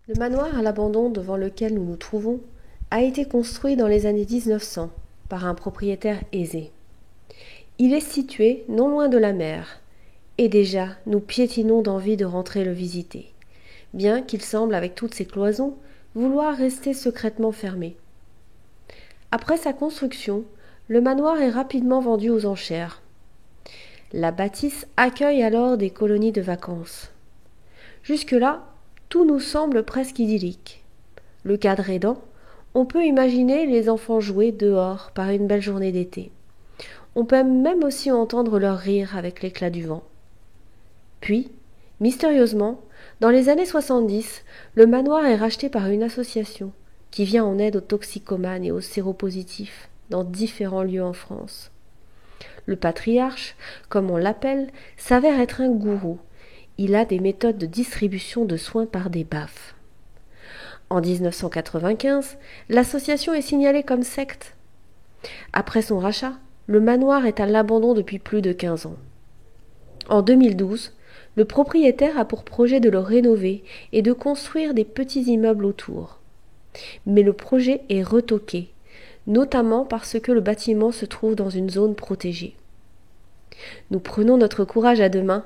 Le manoir à l'abandon devant lequel nous nous trouvons a été construit dans les années 1900 par un propriétaire aisé. Il est situé non loin de la mer, et déjà nous piétinons d'envie de rentrer le visiter, bien qu'il semble, avec toutes ses cloisons, vouloir rester secrètement fermé. Après sa construction, le manoir est rapidement vendu aux enchères. La bâtisse accueille alors des colonies de vacances. Jusque-là, tout nous semble presque idyllique. Le cadre aidant, on peut imaginer les enfants jouer dehors par une belle journée d'été. On peut même aussi entendre leur rire avec l'éclat du vent. Puis, mystérieusement, dans les années 70, le manoir est racheté par une association qui vient en aide aux toxicomanes et aux séropositifs dans différents lieux en France. Le patriarche, comme on l'appelle, s'avère être un gourou. Il a des méthodes de distribution de soins par des baffes. En 1995, l'association est signalée comme secte. Après son rachat, le manoir est à l'abandon depuis plus de 15 ans. En 2012, le propriétaire a pour projet de le rénover et de construire des petits immeubles autour. Mais le projet est retoqué, notamment parce que le bâtiment se trouve dans une zone protégée. Nous prenons notre courage à deux mains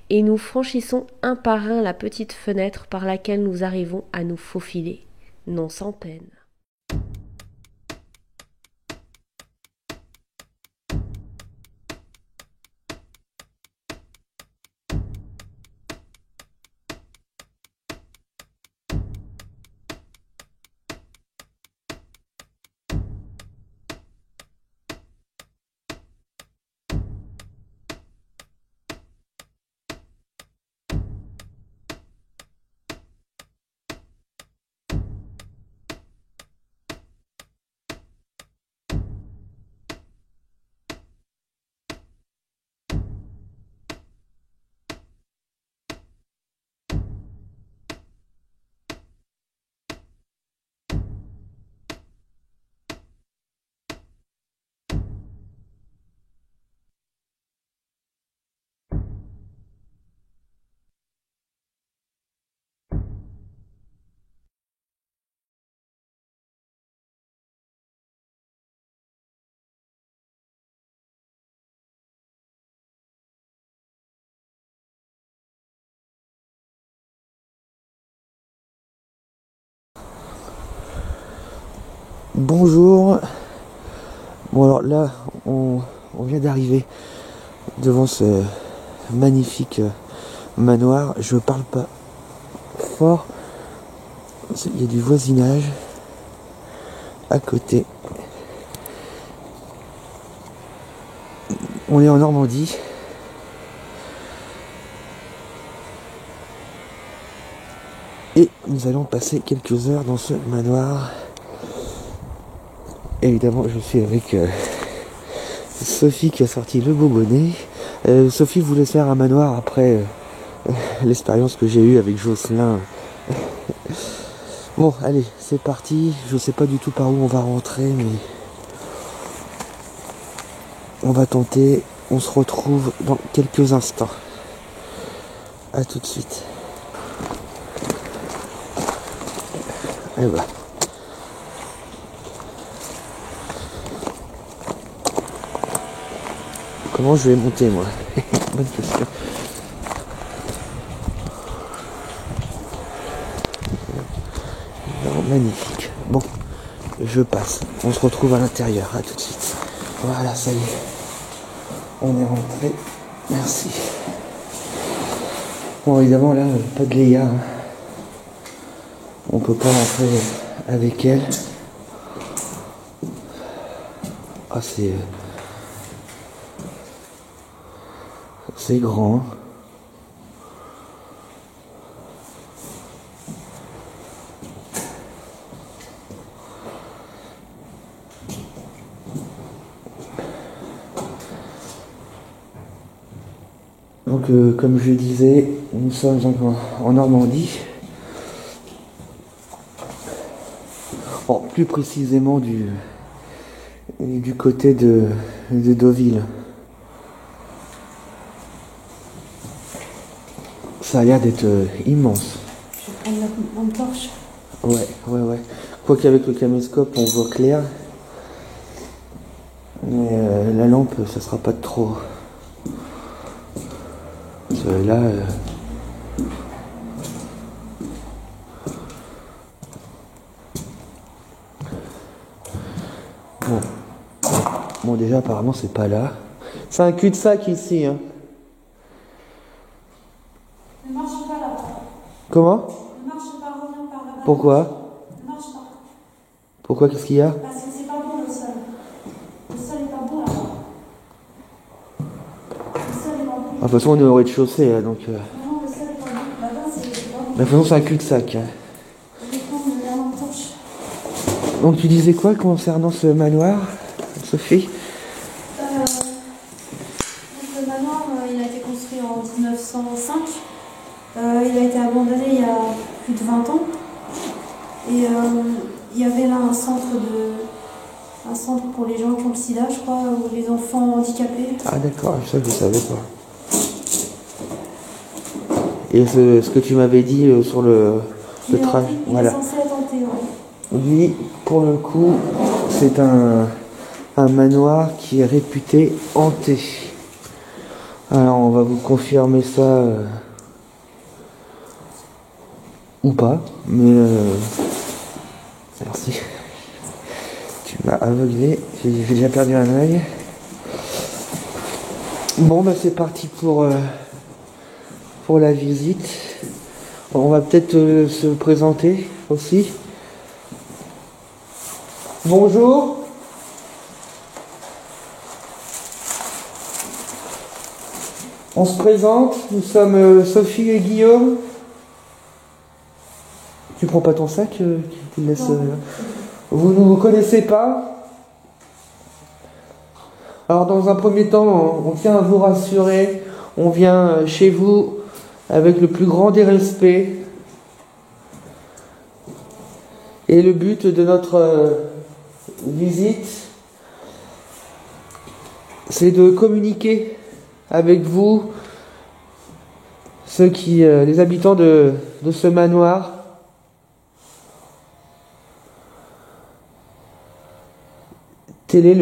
et nous franchissons un par un la petite fenêtre par laquelle nous arrivons à nous faufiler, non sans peine. Bonjour. Bon alors là, on vient d'arriver devant ce magnifique manoir. Je parle pas fort. Il y a du voisinage à côté. On est en Normandie. Et nous allons passer quelques heures dans ce manoir. Évidemment, je suis avec Sophie qui a sorti le beau bonnet. Sophie voulait faire un manoir après l'expérience que j'ai eue avec Jocelyn. Bon, allez, c'est parti. Je sais pas du tout par où on va rentrer, mais on va tenter. On se retrouve dans quelques instants. À tout de suite. Et voilà. Comment je vais monter, moi? Bonne question. Non, magnifique. Bon, je passe. On se retrouve à l'intérieur. À tout de suite. Voilà, ça y est. On est rentré. Merci. Bon, évidemment, là, pas de Léa. Hein. On peut pas rentrer avec elle. Ah, c'est grand. Donc, comme je disais, nous sommes en Normandie. Bon, plus précisément du côté de Deauville. Ça a l'air d'être immense. la lampe torche. Ouais. Quoi qu'avec le caméscope, on voit clair. Mais la lampe, ça sera pas de trop. Parce que là... Bon, déjà, apparemment, c'est pas là. C'est un cul-de-sac ici, hein. Ne marche pas là-bas. Comment? Ne marche pas, reviens par là-bas. Pourquoi? Ne marche pas. Pourquoi? Qu'est-ce qu'il y a? Parce que c'est pas bon le sol. Le sol est pas bon là-bas. Le sol est pas bon. De toute façon, on est au rez-de-chaussée, hein, donc... Non, le sol est pas bon. Là-bas, c'est pas bon. De toute façon, c'est un cul-de-sac. Hein. Je vais prendre la lampe torche. Donc, tu disais quoi concernant ce manoir, Sophie? Le manoir, il a été construit en 1905. Il a été abandonné il y a plus de 20 ans. Et il y avait là un centre pour les gens qui ont le sida, je crois, ou les enfants handicapés. Ah d'accord, ça je ne savais pas. Et ce que tu m'avais dit sur le trajet, voilà. Il est censé être hanté, ouais. Lui, pour le coup, c'est un manoir qui est réputé hanté. Alors on va vous confirmer ça ou pas, mais merci. Tu m'as aveuglé, j'ai déjà perdu un œil. Bon bah c'est parti pour la visite. On va peut-être se présenter aussi. Bonjour. On se présente, nous sommes Sophie et Guillaume. Tu prends pas ton sac, tu le laisses. Vous ne vous connaissez pas? Alors dans un premier temps, on tient à vous rassurer, on vient chez vous avec le plus grand des respects. Et le but de notre visite, c'est de communiquer avec vous, les habitants de ce manoir. Tel est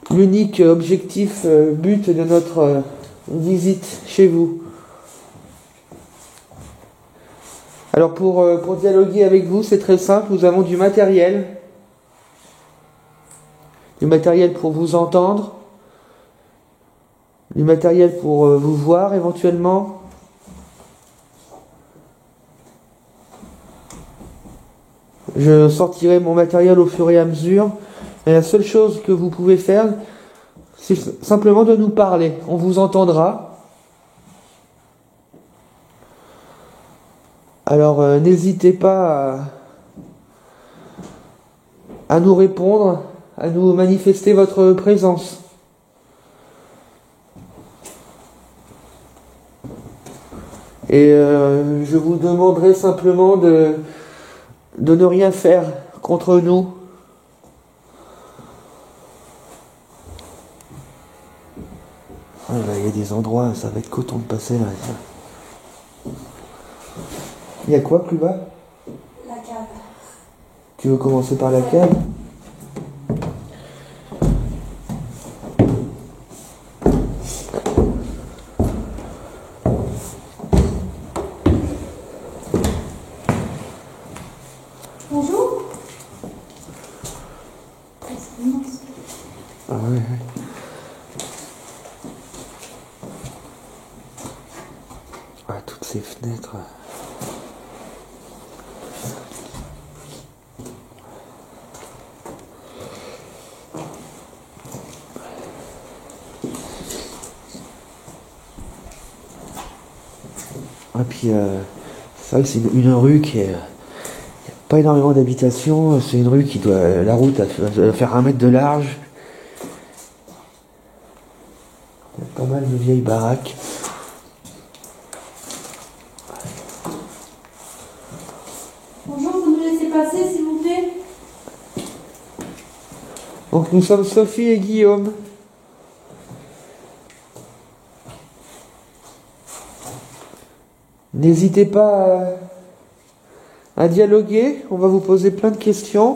l'unique objectif, but de notre visite chez vous. Alors pour dialoguer avec vous, c'est très simple, nous avons du matériel pour vous entendre, du matériel pour vous voir éventuellement. Je sortirai mon matériel au fur et à mesure. Et la seule chose que vous pouvez faire, c'est simplement de nous parler. On vous entendra. Alors n'hésitez pas à nous répondre, à nous manifester votre présence. Et je vous demanderai simplement de ne rien faire contre nous. Ah, là, il y a des endroits, ça va être coton de passer là. Il y a quoi plus bas? La cave. Tu veux commencer par la cave? Bonjour. Ah ouais. Ah, toutes ces fenêtres. Et puis, c'est vrai que c'est une rue qui est pas énormément d'habitations. C'est une rue qui doit, la route doit faire 1 mètre de large. Il y a pas mal de vieilles baraques. Bonjour, vous nous laissez passer s'il vous plaît? Donc nous sommes Sophie et Guillaume. N'hésitez pas à dialoguer, on va vous poser plein de questions.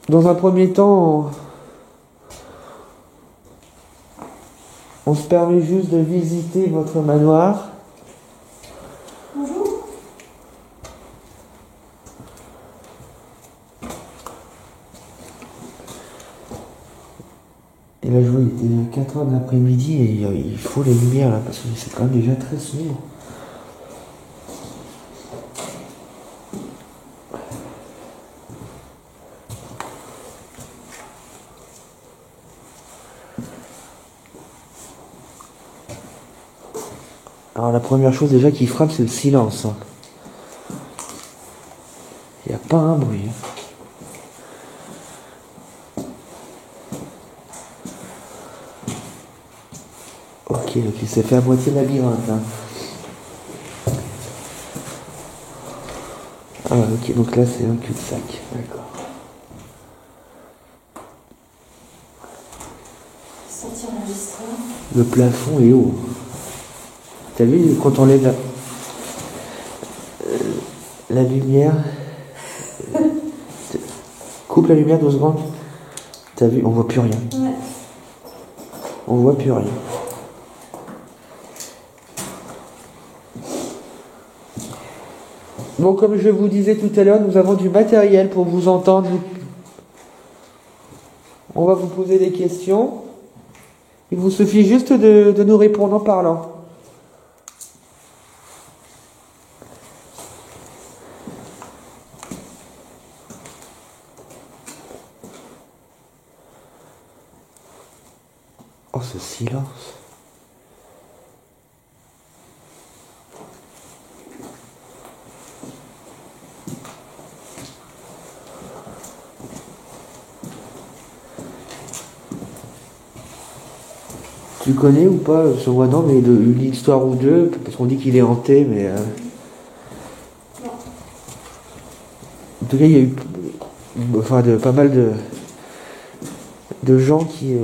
Dans un premier temps, on se permet juste de visiter votre manoir. Bonjour. Et là, je vois, il était 4 heures de l'après-midi et il faut les lumières là, parce que c'est quand même déjà très sombre. Alors la première chose déjà qui frappe, c'est le silence. Il n'y a pas un bruit. Ok, c'est fait à moitié labyrinthe. Ah ok, donc là c'est un cul-de-sac. D'accord. Le plafond est haut. T'as vu quand on lève la lumière, coupe la lumière 2 secondes. T'as vu, on voit plus rien. Ouais. On voit plus rien. Bon, comme je vous disais tout à l'heure, nous avons du matériel pour vous entendre. On va vous poser des questions. Il vous suffit juste de nous répondre en parlant. Oh, ce silence. Tu connais ou pas ce non, mais une histoire ou deux, parce qu'on dit qu'il est hanté, mais... Non. En tout cas, il y a eu pas mal de gens qui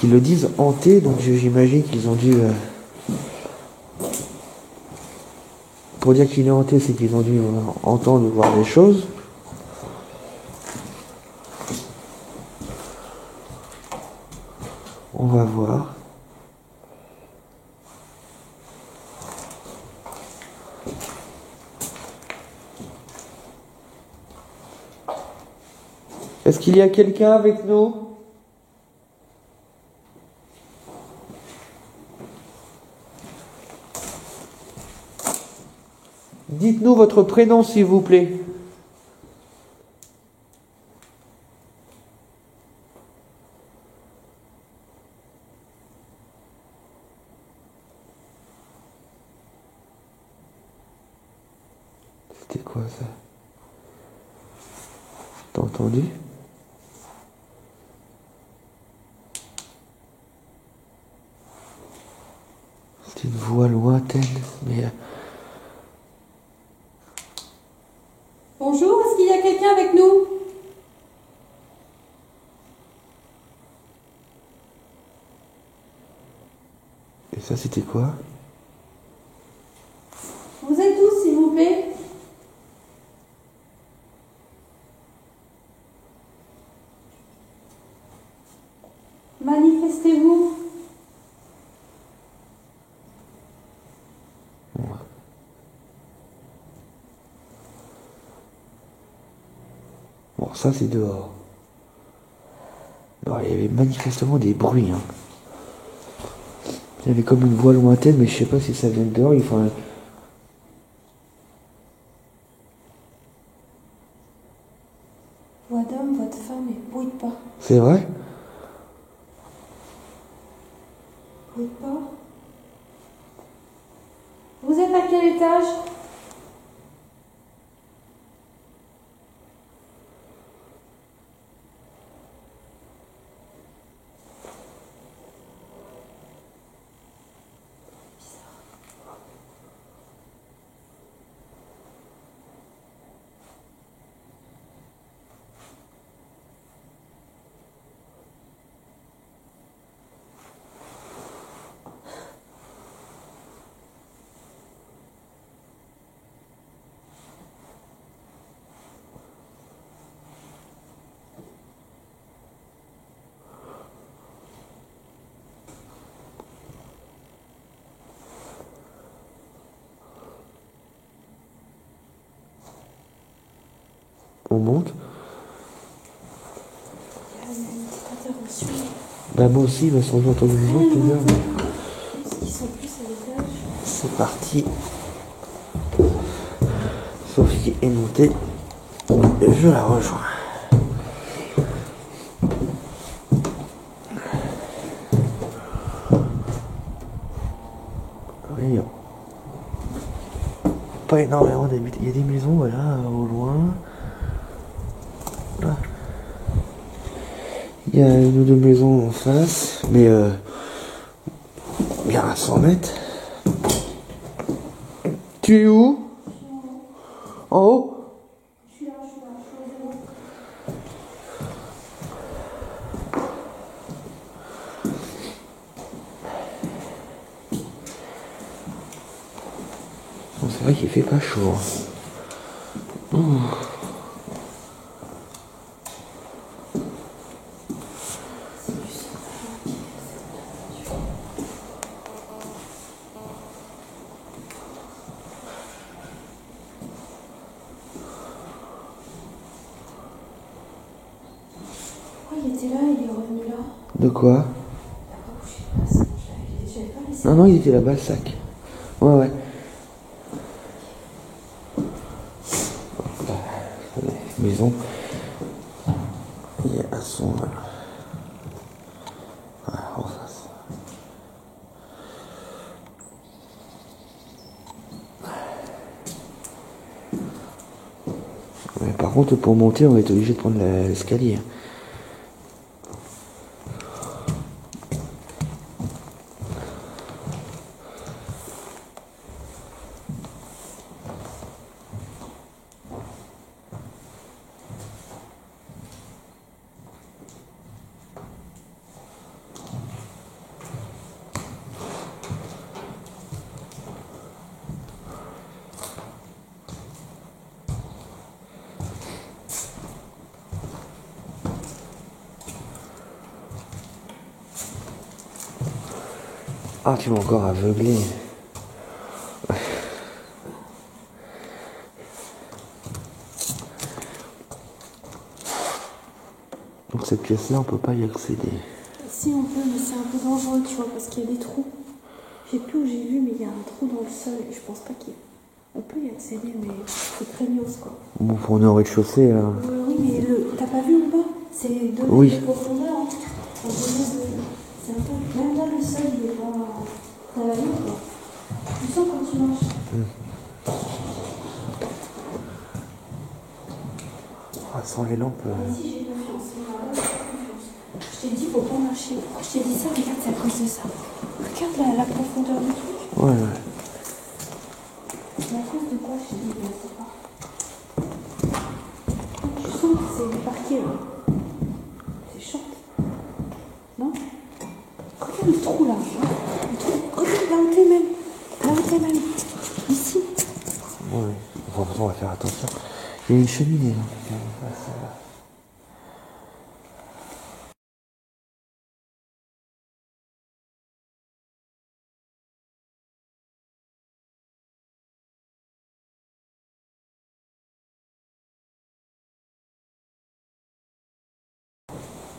le disent hanté, donc j'imagine qu'ils ont dû... pour dire qu'il est hanté, c'est qu'ils ont dû entendre ou voir des choses. On va voir. Est-ce qu'il y a quelqu'un avec nous? Dites-nous votre prénom, s'il vous plaît. C'était quoi ça? T'as entendu? C'était une voix lointaine, mais... Bonjour, est-ce qu'il y a quelqu'un avec nous? Et ça, c'était quoi? Vous êtes où, s'il vous plaît? Manifestez-vous. Bon, ça, c'est dehors. Alors, il y avait manifestement des bruits. Hein. Il y avait comme une voix lointaine, mais je sais pas si ça vient de dehors. Voix d'homme, voix de femme, et bruit de pas. C'est vrai? Bruit de pas. Vous êtes à quel étage? on monte. Il y a une petite intervention. Bah moi aussi, bah, sans entendu le bruit tout à l'heure. Ils sont plus à l'étage. C'est parti. Sophie est montée. Je la rejoins. Oui. Pas énormément d'habitants. Il y a des maisons, voilà, au loin. Là. Il y a une ou deux maisons en face, mais bien à 100 mètres. Tu es où? En haut? Je suis là, je suis en zéro. Bon, c'est vrai qu'il fait pas chaud. Ouh. Il était là, il est revenu là. De quoi? Il n'a pas bougé de place. J'avais pas laissé. Non, non, il était là-bas, le sac. Ouais, ouais. Maison. Il est à son... Voilà, en face. Mais par contre, pour monter, on va être obligé de prendre l'escalier. Ah, tu m'as encore aveuglé. Donc cette pièce-là, on peut pas y accéder. Si on peut, mais c'est un peu dangereux, tu vois, parce qu'il y a des trous. Je sais plus où j'ai vu, mais il y a un trou dans le sol et je pense pas qu'on peut y accéder, mais c'est craignos, quoi. Bon, on est en rez-de-chaussée, là. Oui, mais t'as pas vu en bas? C'est 2 mètres Oui. de profondeur. Hein. C'est un peu... Même là, le sol, il est pas travaillé, quoi. Tu sens quand tu marches. Ah, sans les lampes... Ici, j'ai confiance. Là, j'ai confiance. Je t'ai dit, faut pas marcher. Pourquoi je t'ai dit ça? Regarde, c'est à cause de ça. Regarde la profondeur du truc. Ouais, ouais. Mais à cause de quoi je t'ai dit, je sais pas. Tu sens que c'est du parquet, là. C'est short. Non? Regarde le trou, là. Le trou. Regarde, là où t'es même. Là où t'es même. Ici. Ouais. Enfin, on va faire attention. Il y a une cheminée, là.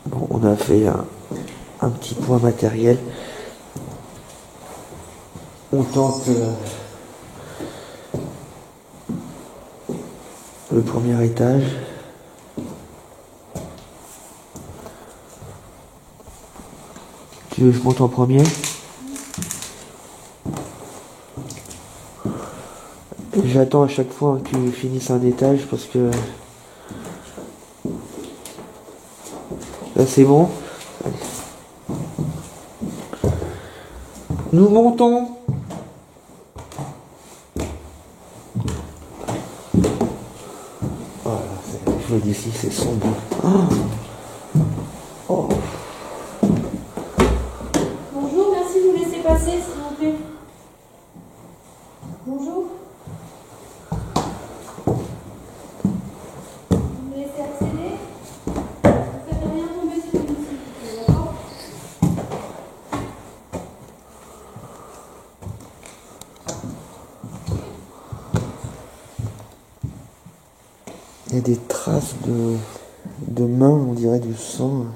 Bon, on a fait un petit point matériel. On tente le premier étage. Tu veux que je monte en premier? J'attends à chaque fois que tu finisses un étage parce que... Là c'est bon. Allez. Nous montons. Voilà, je vois d'ici, c'est sombre. Oh. Bonjour, merci de vous laisser passer, s'il vous plaît. Bonjour. Vous me laissez accéder? Vous faites rien tomber sur une ici, d'accord? Il y a des traces de mains, on dirait du sang.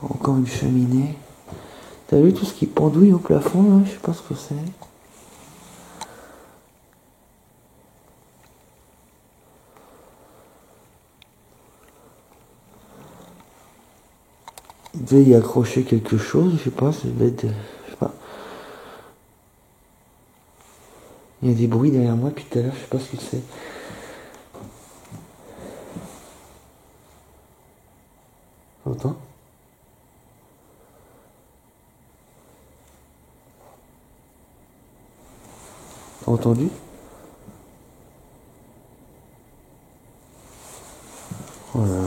Encore une cheminée. T'as vu tout ce qui pendouille au plafond là? Je sais pas ce que c'est. Il devait y accrocher quelque chose, je sais pas, c'est bête. Je sais pas. Il y a des bruits derrière moi depuis tout à l'heure, je sais pas ce que c'est. T'entends? T'as entendu? Voilà.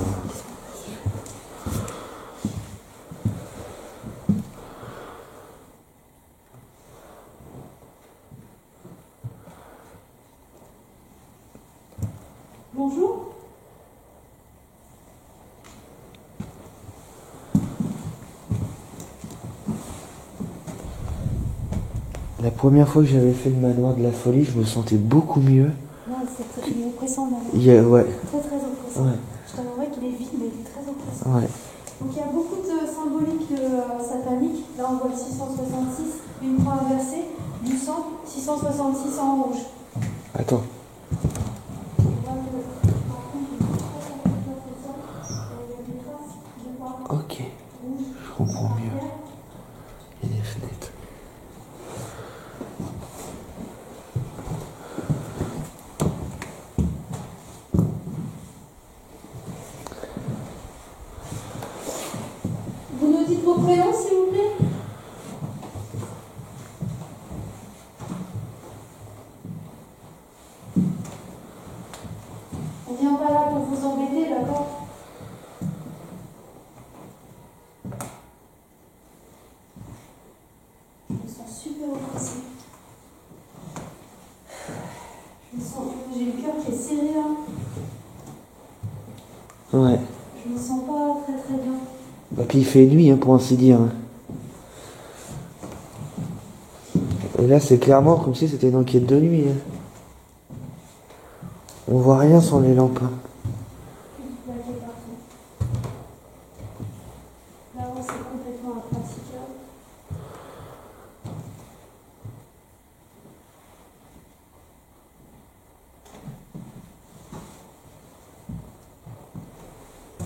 Bonjour. La première fois que j'avais fait le manoir de la folie, je me sentais beaucoup mieux. Non, il est oppressant, là. Ouais. Très, très oppressant. Ouais. Je t'avouerais qu'il est vide, mais il est très oppressant. Ouais. Donc il y a beaucoup de symboliques sataniques. Là, on voit le 666, une croix inversée, du sang, 666 en rouge. Attends. On voit que, par contre, il y a une trace à côté de ça. Il y a des traces de pas Ok. rouge. Je comprends mieux. Il y a des fenêtres. Vous nous dites vos prénoms, s'il vous plaît? On vient pas là pour vous embêter, d'accord? Je me sens super oppressée. J'ai le cœur qui est serré là. Ouais. Je me sens pas très très bien. Bah puis il fait nuit, hein, pour ainsi dire. Hein. Et là c'est clairement comme si c'était une enquête de nuit. Hein. On voit rien sans les lampes. Hein. Là, qui est partout. Là, c'est complètement impraticable.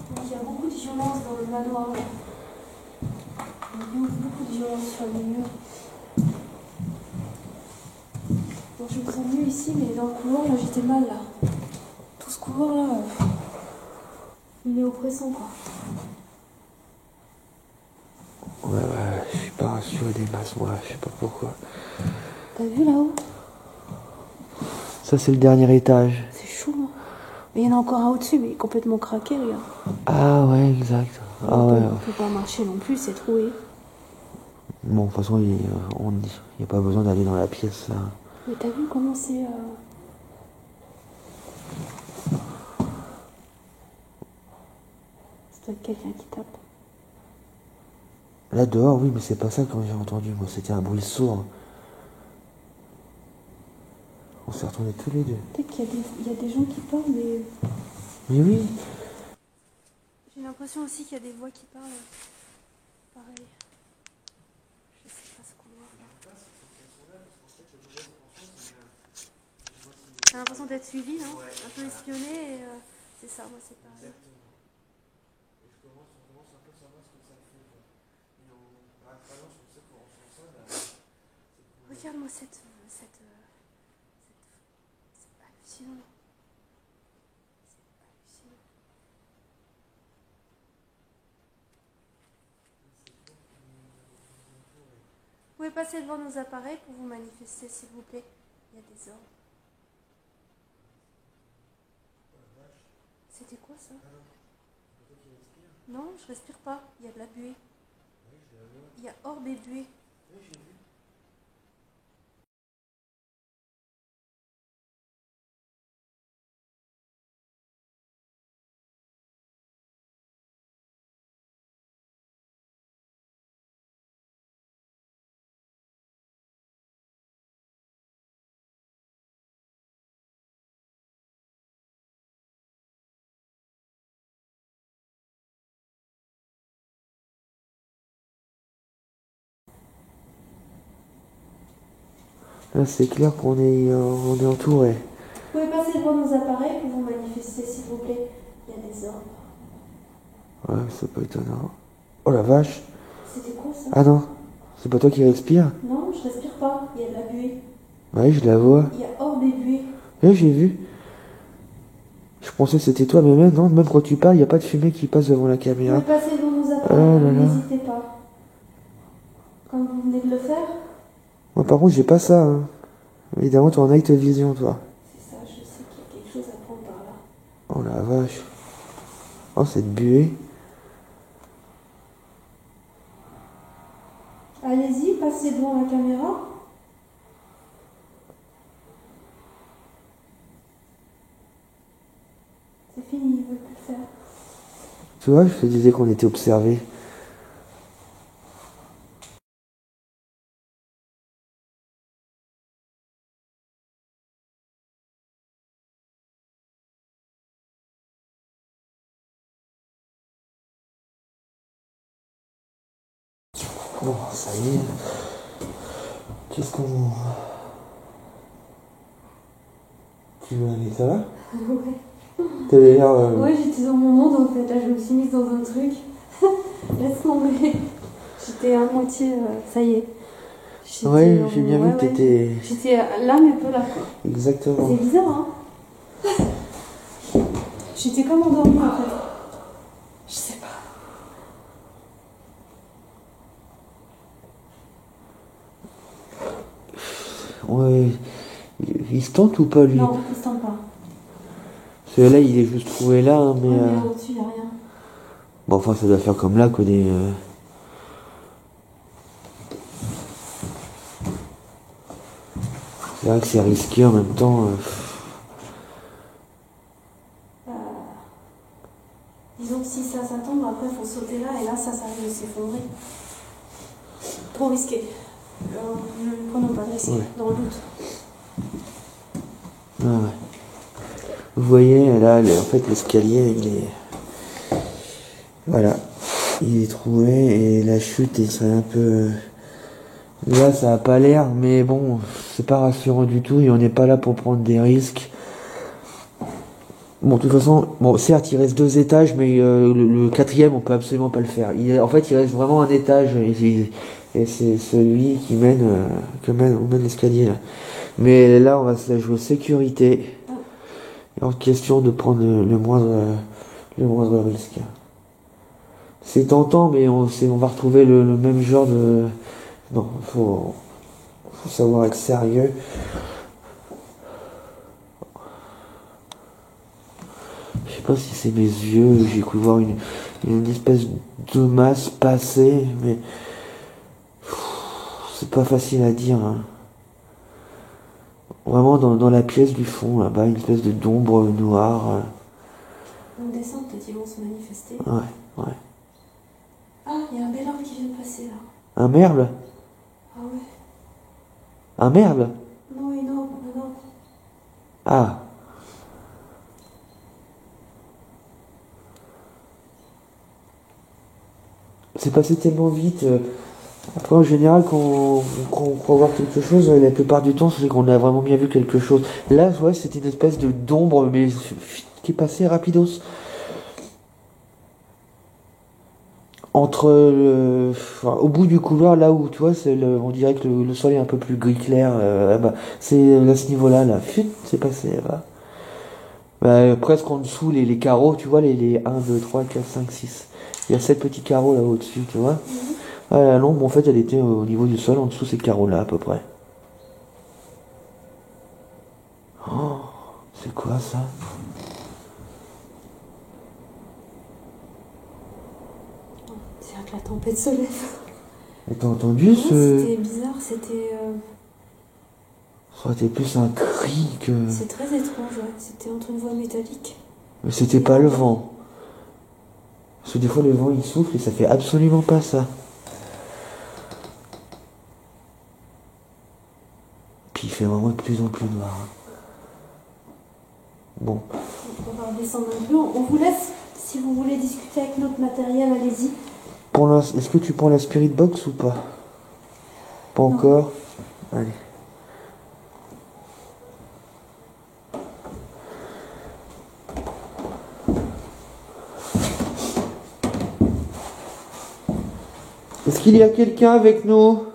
Donc, il y a beaucoup de violence dans le manoir. Il y a beaucoup de violence sur les murs. Donc, je me sens mieux ici, mais dans le couloir, là, j'étais mal là. Tout ce couloir là, il est oppressant quoi. Ouais, je suis pas rassuré des masses, moi, je sais pas pourquoi. T'as vu là-haut? Ça c'est le dernier étage. C'est chaud. Hein. Mais il y en a encore un au-dessus, mais il est complètement craqué, regarde. Ah ouais, exact. Ah ouais. On peut pas marcher non plus, c'est troué. Bon, de toute façon, il n'y a pas besoin d'aller dans la pièce là. Mais t'as vu comment c'est... Ça doit être quelqu'un qui tape. Là dehors, oui, mais c'est pas ça quand j'ai entendu. Moi, c'était un bruit sourd. On s'est retournés tous les deux. Peut-être qu'il y a des gens qui parlent, mais... Mais oui. J'ai l'impression aussi qu'il y a des voix qui parlent. Pareil. Je sais pas ce qu'on voit là. J'ai l'impression d'être suivi, non? Un peu espionné et c'est ça, moi c'est pareil. Regarde-moi c'est hallucinant. C'est hallucinant. Vous pouvez passer devant nos appareils pour vous manifester, s'il vous plaît. Il y a des ordres. C'était quoi ça? Non, je respire pas. Il y a de la buée. Il y a orbe et buée. Là, c'est clair on est entouré. Vous pouvez passer devant nos appareils pour vous manifester, s'il vous plaît. Il y a des ordres. Ouais, c'est pas étonnant. Oh la vache. C'était quoi ça? Ah non, c'est pas toi qui respires? Non, je respire pas. Il y a de la buée. Ouais, je la vois. Il y a hors des buées. Ouais, j'ai vu. Je pensais que c'était toi, mais même, non, même quand tu parles, il n'y a pas de fumée qui passe devant la Vous caméra. pouvez passer devant nos Oh appareils, là là. n'hésitez pas. Comme vous venez de le faire, Moi, par contre, j'ai pas ça. Hein. Évidemment, tu en night vision, toi. c'est ça, je sais qu'il y a quelque chose à prendre par là. Oh la vache. Oh, cette buée. Allez-y, passez devant la caméra. C'est fini, ils ne veulent plus le faire. Tu vois, je te disais qu'on était observés. Bon, ça y est. Qu'est-ce qu'on... Tu veux aller, ça va? Ouais. T'as d'ailleurs... Ouais, j'étais dans mon monde en fait. Là, je me suis mise dans un truc. Laisse tomber. J'étais à moitié. Ça y est. J'étais Ouais, dans j'ai bien mon- vu que t'étais... J'étais là, mais pas là. Quoi. Exactement. C'est bizarre, hein? J'étais comme endormie en fait. Je sais pas. Ouais. Il se tente ou pas, lui? Non, il se tente pas. Parce que là, il est juste trouvé là, hein, mais... Ouais, mais au-dessus, il n'y a rien. Bon, enfin, ça doit faire comme là, quoi, des... C'est vrai que c'est risqué en même temps. Disons que si ça tombe, après il faut sauter là et là ça risque de s'effondrer. Trop risqué. Ne prenons pas de risque, Ouais. dans le doute. Ah ouais. Vous voyez, là, en fait, l'escalier, il est... Voilà. Il est trouvé et la chute, il serait un peu... Là, ça a pas l'air, mais bon, c'est pas rassurant du tout et on n'est pas là pour prendre des risques. Bon, de toute façon, bon, certes, il reste 2 étages, mais le 4e, on peut absolument pas le faire. En fait, il reste vraiment un étage et c'est celui qui mène, on mène l'escalier là. Mais là, on va se la jouer sécurité. Il est hors de question de prendre le moindre risque. C'est tentant, mais on va retrouver le même genre de... Non, faut savoir être sérieux. Je sais pas si c'est mes yeux, j'ai cru voir une espèce de masse passer, mais c'est pas facile à dire. Hein. Vraiment dans la pièce du fond, là-bas, une espèce d'ombre noire. On descend, peut-être ils vont se manifester. Ouais. Ah, il y a un bel arbre qui vient de passer là. Un merle? Ah ouais. Un merle? Non, énorme. Ah. C'est passé tellement vite. Après, en général, quand on croit voir quelque chose, la plupart du temps, c'est qu'on a vraiment bien vu quelque chose. Là, ouais, c'était une espèce d'ombre, mais qui est passée rapidos. Au bout du couloir, là où, tu vois, on dirait que le sol est un peu plus gris clair. C'est à ce niveau-là, là. C'est passé, là. Presque en dessous, les carreaux, tu vois, les 1, 2, 3, 4, 5, 6. Il y a 7 petits carreaux là au-dessus, tu vois. La lampe, en fait, elle était au niveau du sol, en dessous ces carreaux-là, à peu près. Oh, c'est quoi ça? C'est que la tempête se lève. Et t'as entendu C'était bizarre, c'était... Ça aurait été plus un cri que... C'est très étrange, ouais. C'était entre une voix métallique. Mais c'était pas le vent. Parce que des fois, le vent, il souffle et ça fait absolument pas ça. Puis il fait vraiment de plus en plus noir. Bon. On va redescendre un peu. On vous laisse, si vous voulez discuter avec notre matériel, allez-y. Est-ce que tu prends la Spirit Box ou pas? Pas encore? Allez. Est-ce qu'il y a quelqu'un avec nous?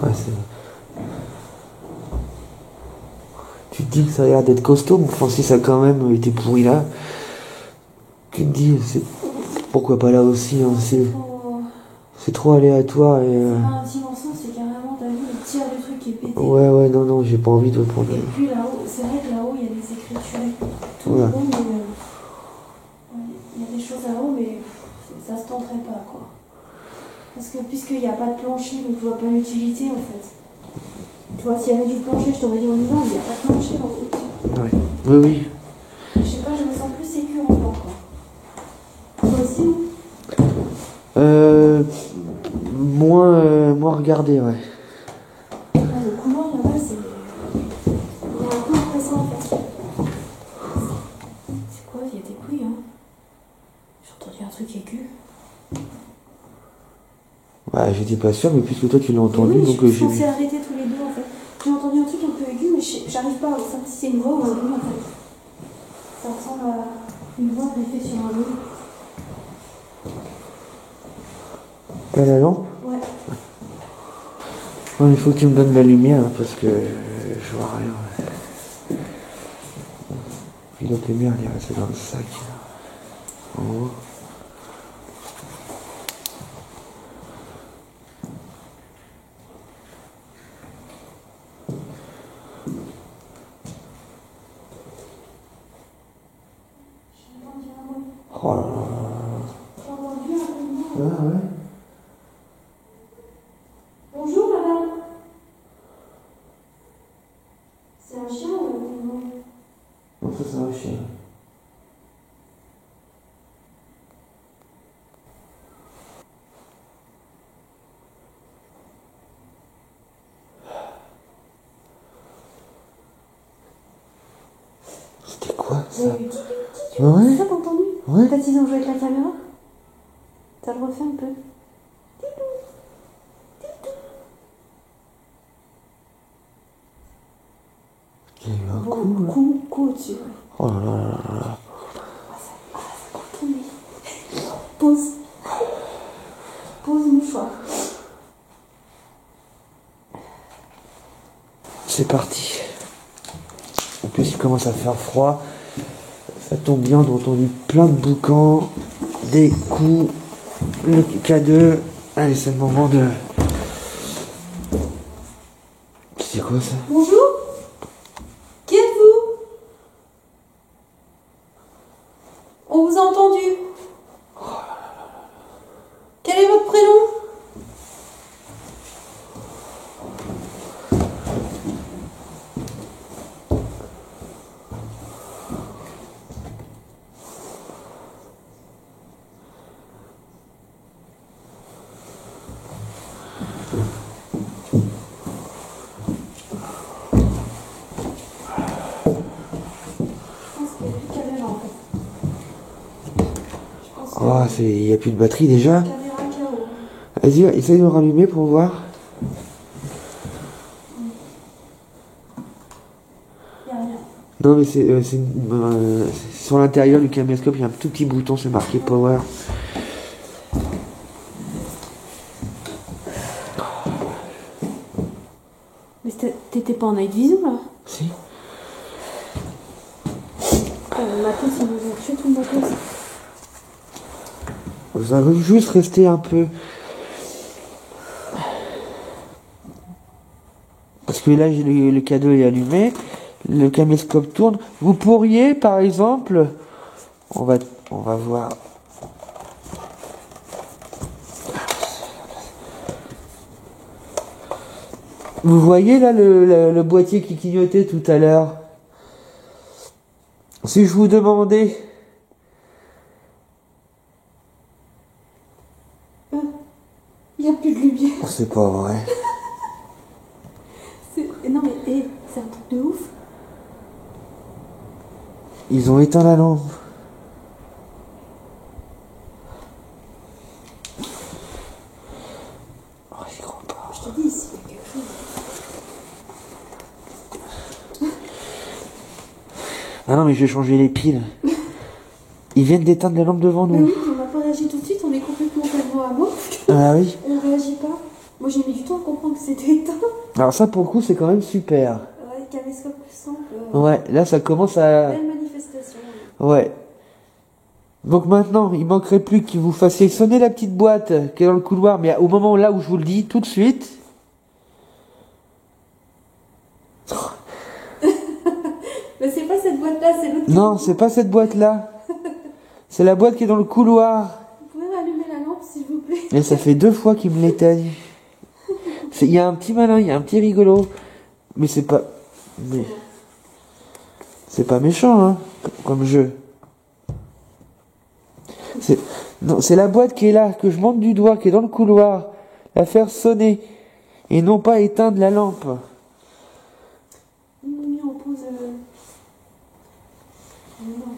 Ouais, tu te dis que ça a l'air d'être costaud, mais enfin, si ça a quand même été pourri là, tu te dis, pourquoi pas là aussi, hein, c'est trop aléatoire et... C'est pas un petit morceau, c'est carrément, t'as vu, le tiers du truc qui est pété. Ouais, non, j'ai pas envie de prendre... Et puis là-haut, c'est vrai que là-haut, il y a des écritures tout Ouais. bon, mais il y a des choses là-haut, mais ça se tenterait pas, quoi. Parce que puisqu'il n'y a pas de plancher, donc je vois pas l'utilité, en fait. Tu vois, s'il y avait du plancher, je t'aurais dit on y va, mais il n'y a pas de plancher en fait. Ouais. Oui. Je sais pas, je me sens plus sécure encore, quoi. Toi aussi, non? Moins regardé, ouais. Ah, le couloir là-bas, c'est... Il est un peu oppressant, en fait. C'est quoi? Il y a des bruits, hein. J'ai entendu un truc aigu. Ouais, j'étais pas sûr, mais puisque toi tu l'as entendu, Oui, donc je j'ai pensais vu. arrêter tous les deux, en fait. J'ai entendu un truc un peu aigu, mais j'arrive pas à savoir si c'est une voix ou un bruit, en fait. Ça ressemble à une voix greffée sur un bruit. T'as la lampe? Ouais. Ouais, il faut que tu me donnes la lumière, hein, parce que je vois rien. Ouais. Puis l'autre lumière, elle est restée dans le sac. Là. En haut. J'ai entendu un bruit. Oh là là. J'ai entendu un bruit. Ah ouais. Bonjour, madame. C'est un chien ou non? Non, ça c'est un chien. C'était quoi ça? Ouais. Ouais. Ça, t'as entendu? Ouais. Peut-être ils ont joué avec la caméra? Ça le refait un peu. Il y a eu un Bon, coup là. coup au-dessus. Ouais. Oh là là là là. Ça va tomber. Pause. Pause mouchoir. C'est parti. En plus il commence à faire froid. Ça tombe bien, on a entendu plein de boucans, des coups, le K2. Allez, c'est le moment de... C'est quoi ça? Bonjour. Qui êtes-vous? On vous a entendu. Quel est votre prénom? Oh, il n'y a plus de batterie déjà. Caméra KO. Vas-y, essaye de le rallumer pour voir. Y a rien. Non, mais c'est sur l'intérieur du caméscope, il y a un tout petit bouton, c'est marqué Power. Mais t'étais pas en night vision là? Si. Le matos, ils nous ont tué tout le matos. Vous allez juste rester un peu. Parce que là, le cadeau est allumé, le caméscope tourne. Vous pourriez, par exemple, on va voir. Vous voyez là le boîtier qui clignotait tout à l'heure? Si je vous demandais... Il n'y a plus de lumière. C'est pas vrai. Ils ont éteint la lampe. Oh, j'y crois pas. Je te dis, s'il y a quelque chose. Ah non, mais je vais changer les piles. Ils viennent d'éteindre la lampe devant Mais nous. oui, on n'a pas réagi tout de suite, on est complètement tellement amorphe. Ah oui. On réagit pas. Moi j'ai mis du temps à comprendre que c'était éteint. Alors ça, pour le coup, c'est quand même super. Ouais, caméscope simple. Ouais, là, ça commence à... Belle manifestation. Ouais. Donc maintenant, il manquerait plus que vous fassiez sonner la petite boîte qui est dans le couloir, mais au moment là où je vous le dis, tout de suite. Mais c'est pas cette boîte là, c'est l'autre. Non, c'est pas cette boîte-là. C'est la boîte qui est dans le couloir. Vous pouvez rallumer la lampe s'il vous plaît. Et ça fait 2 fois qu'il me l'éteigne. Il y a un petit malin, il y a un petit rigolo. Mais c'est pas... Mais... C'est pas méchant, hein, comme jeu. Non, c'est la boîte qui est là, que je monte du doigt, qui est dans le couloir. La faire sonner. Et non pas éteindre la lampe. Ils m'ont mis en pause. Non.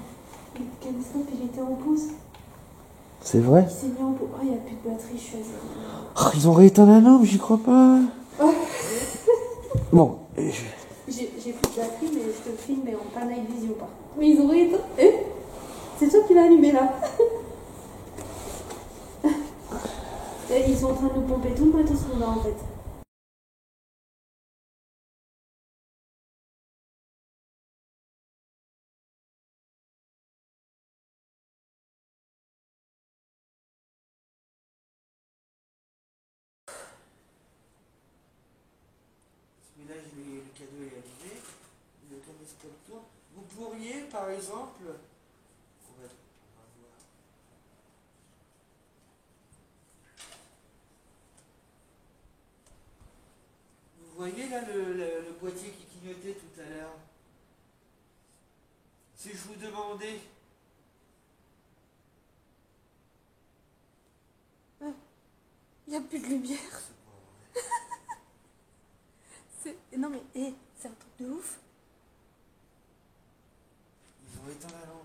Le caméscope il était en pause. C'est vrai? Il s'est mis en pause. Oh, il n'y a plus de batterie, je suis à zéro. Oh, ils ont rééteint la lampe, j'y crois pas. Oh. Bon, J'ai plus de batterie, mais je te filme, mais en pas night vision par contre. Mais ils ont rééteint. Eh, c'est toi qui l'as allumé là. Et ils sont en train de nous pomper tout le matos qu'on a en fait. Celui-là, le cadeau est allumé. Le caméscope tourne. Vous pourriez, par exemple... On va voir. Vous voyez là le boîtier qui clignotait tout à l'heure? Si je vous demandais... Il n'y a plus de lumière. Non mais, c'est un truc de ouf. Ils ont éteint la lampe.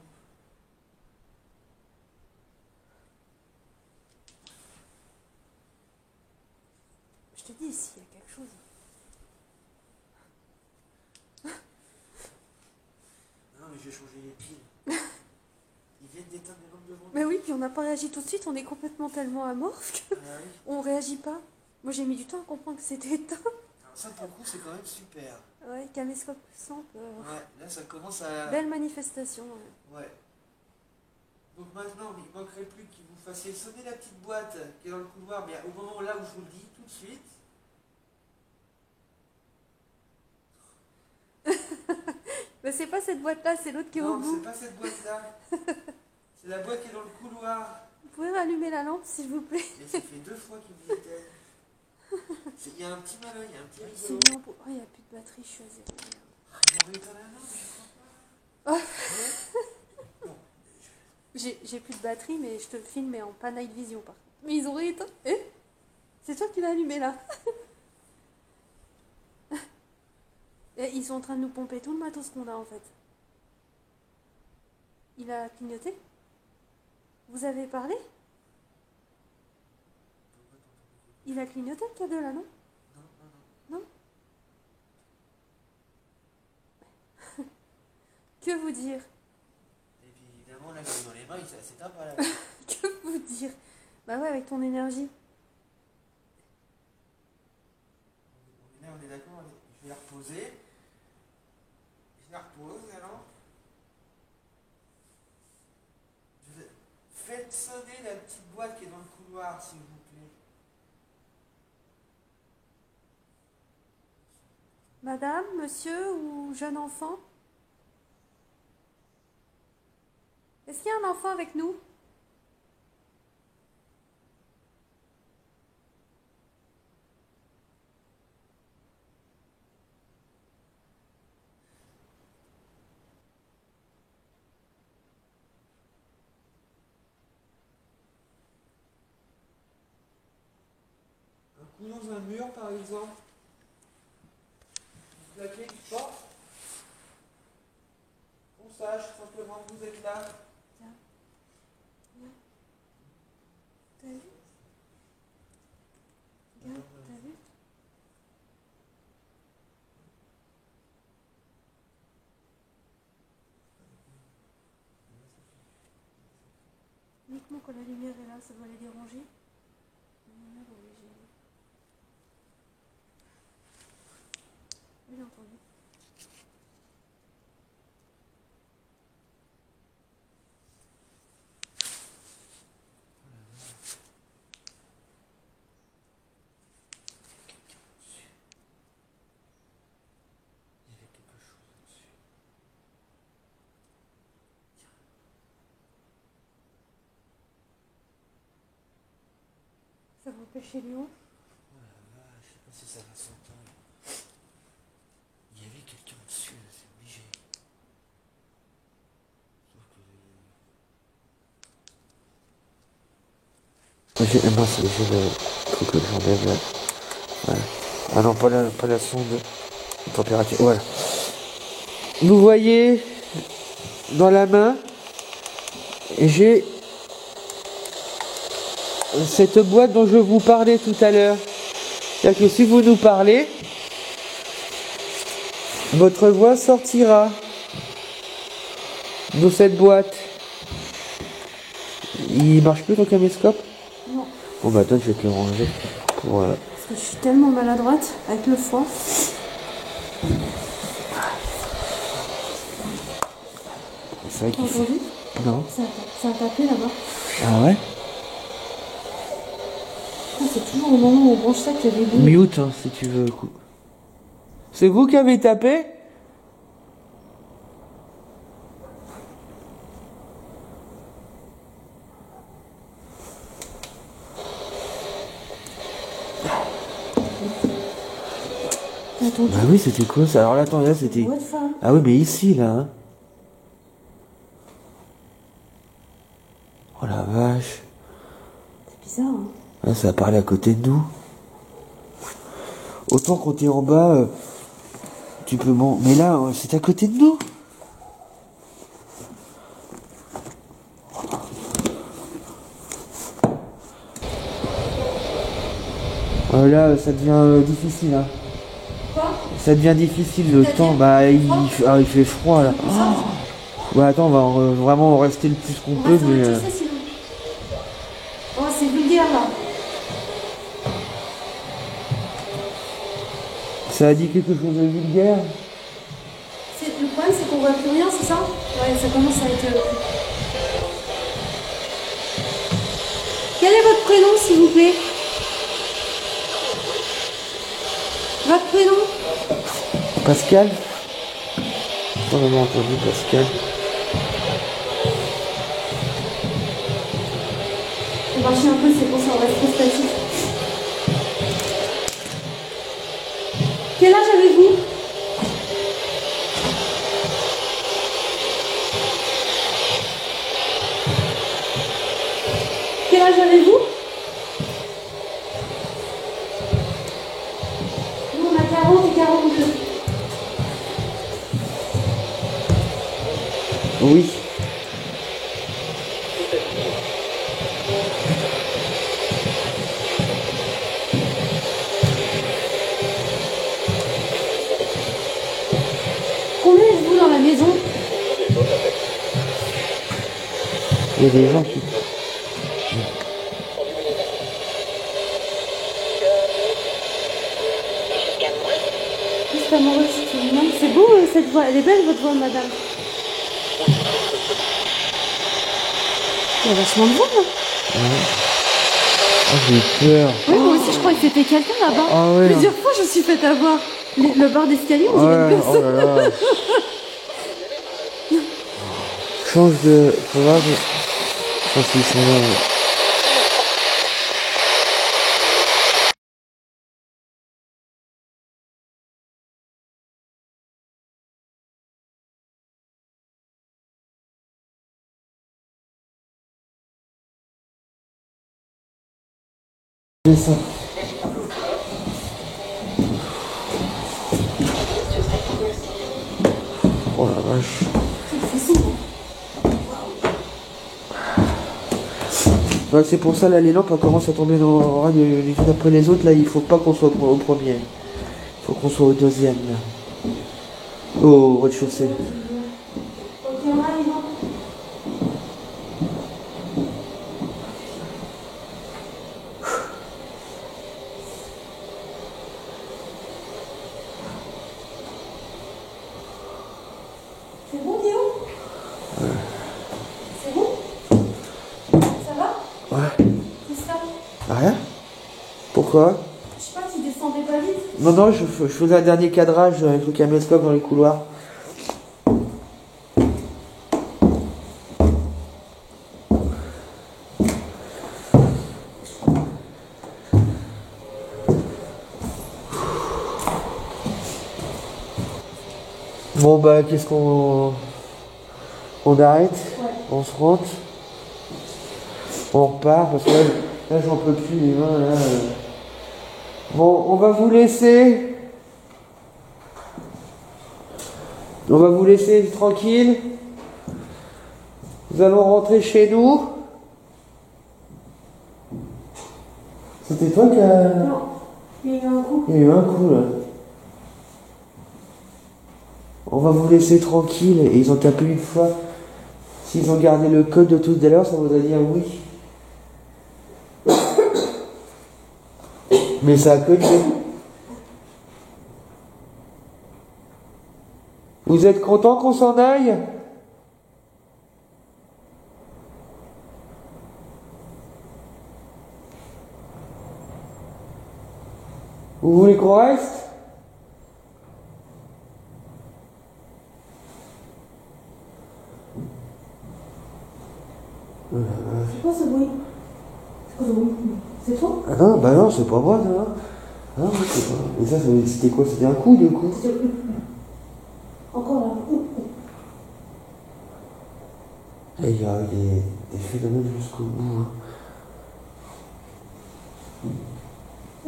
Je te dis, s'il y a quelque chose. Non mais je vais changer les piles. Ils viennent d'éteindre la lampe devant nous. Mais oui, puis on n'a pas réagi tout de suite, on est complètement tellement amorphe que Ah oui. on réagit pas. Moi j'ai mis du temps à comprendre que c'était éteint. Alors ça pour le coup c'est quand même super. Ouais, caméscope simple. Ouais, là ça commence à... Belle manifestation. Ouais. Donc maintenant, il manquerait plus que vous fassiez sonner la petite boîte qui est dans le couloir, mais au moment là où je vous le dis, tout de suite. Mais c'est pas cette boîte là, c'est l'autre qui est au Non, bout. c'est pas cette boîte-là. C'est la boîte qui est dans le couloir. Vous pouvez rallumer la lampe s'il vous plaît. Et ça fait 2 fois qu'il me l'éteigne. Il y a un petit malin, il y a un petit Il s'est rigolo. mis en pause. Oh, il n'y a plus de batterie, je suis à zéro. Ils ont rééteint la lampe, je crois pas. Bon, J'ai plus de batterie, mais je te filme, mais en pas night vision par contre. Mais ils ont rééteint. Eh, c'est toi qui l'as allumé là. Et ils sont en train de nous pomper tout le matos qu'on a en fait. Il a clignoté? Vous avez parlé? Il a clignoté le cadeau là, non? Non. Que vous dire? et puis évidemment, là, j'ai dans les mains, ça s'éteint pas là. Que vous dire? Bah ouais, avec ton énergie. Là, on est d'accord, je vais la reposer. Je la repose alors. Faites sonner la petite boîte qui est dans le couloir, s'il vous plaît. Madame, monsieur ou jeune enfant? Est-ce qu'il y a un enfant avec nous? Un coup dans un mur, par exemple. Vous plaquez une porte. Comme ça. sache simplement que vous êtes là. T'as vu? Regarde, t'as vu? Uniquement quand la lumière est là, ça doit les déranger. J'ai entendu. Il y avait quelque chose dessus. Ça va empêcher Léon. Oh la vache, je sais pas si ça va s'entendre. Il y avait quelqu'un dessus, là, c'est obligé. Sauf que moi, c'est le truc que j'enlève là. Voilà. Ah non, pas la sonde de température. Voilà. Vous voyez, dans la main, j'ai cette boîte dont je vous parlais tout à l'heure. C'est-à-dire que si vous nous parlez, votre voix sortira de cette boîte. Il marche plus ton caméscope? Non. Bon bah attends, je vais te le ranger pour... Parce que je suis tellement maladroite avec le foie. C'est vrai T'as qu'il fait... entendu? Non. Ça a tapé là-bas. Ah ouais? Ah, c'est toujours au moment où on branche ça qu'il y a des bruits. Mute, hein, si tu veux. C'est vous qui avez tapé? T'as entendu? Bah oui, c'était quoi ça? Alors là, attends, là, c'était... Voix de femme. Ah oui, mais ici, là. Hein. Oh la vache. C'est bizarre, hein? Ah, ça a parlé à côté de nous. Autant quand t'es en bas, tu peux... Bon, mais là, c'est à côté de nous. Là, ça devient difficile. Hein. Quoi? Ça devient difficile le C'est-à-dire temps. Bah, il fait froid là. Comme ça? Ouais, attends, on va vraiment rester le plus qu'on On peut. va Mais, s'arrêter ça sinon. Oh, c'est vulgaire là. ça a dit quelque chose de vulgaire. Le problème, c'est qu'on voit plus rien, c'est ça? Ouais, ça commence à être. Quel est votre prénom, s'il vous plaît? Votre prénom? Pascal. On a entendu Pascal. On marche un peu, c'est pour ça, on reste trop statique. Quel âge avez-vous? Quel âge avez-vous? Nous, on a 40 et 42. Oui. Combien êtes-vous dans la maison? Il y a des gens qui... Juste amoureuse, c'est beau cette voix, elle est belle votre voix, madame. Il y a vachement de voix là. Oh, j'ai eu peur. Oui, moi aussi je croyais que c'était quelqu'un là-bas. Ah ouais. Plusieurs fois je me suis fait avoir. Le bar d'escalier, on dirait une Ouais, personne. oh là là. Change de... Faut voir, je pense qu'ils sont là. Ouais. Descends. Oh la vache. De toute façon, Ouais, c'est pour ça, là, les lampes elles commencent à tomber dans rade les unes après les autres. Là, il faut pas qu'on soit au premier. Il faut qu'on soit au deuxième, là. Au rez-de-chaussée. Ok, on arrive. C'est bon, Théo? C'est bon? Ça va? Ouais. C'est ça? Rien? Pourquoi? Je sais pas, tu descendais pas vite? Non, non, je faisais un dernier cadrage avec le caméscope dans les couloirs. Bon bah qu'est-ce qu'on arrête? Ouais. On se rentre? On repart parce que là j'en peux plus les mains là. Bon, on va vous laisser. On va vous laisser tranquille. Nous allons rentrer chez nous. C'était toi qui a... Non, il y a eu un coup. Il y a eu un coup là. On va vous laisser tranquille et ils ont tapé une fois. S'ils ont gardé le code de tout à l'heure, ça voudrait dire oui. Mais ça a cogné. Vous êtes content qu'on s'en aille? Vous voulez qu'on reste? C'est quoi ce bruit? C'est quoi ce bruit? C'est toi? Ah non, bah non, c'est pas moi, ça. Ah non, c'est pas. Et ça, c'était quoi? C'était un coup, du coup? Encore là. Et il y a des phénomènes jusqu'au bout.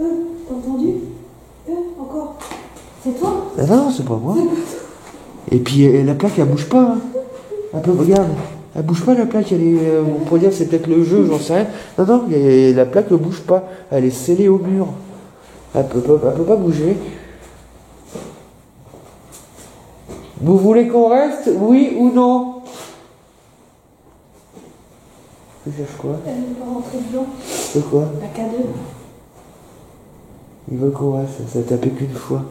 Hein. T'as entendu? Encore. C'est toi? Ah non, c'est pas moi. Et puis la plaque, elle bouge pas. Hein. Un peu, regarde. Elle bouge pas la plaque, elle est. On pourrait dire que c'est peut-être le jeu, j'en sais rien. Non, non, la plaque ne bouge pas. Elle est scellée au mur. Elle peut pas bouger. Vous voulez qu'on reste? Oui ou non? Tu cherches quoi? Elle va rentrer dedans. C'est quoi? La K2. Ils veulent qu'on reste, ça a tapé qu'une fois.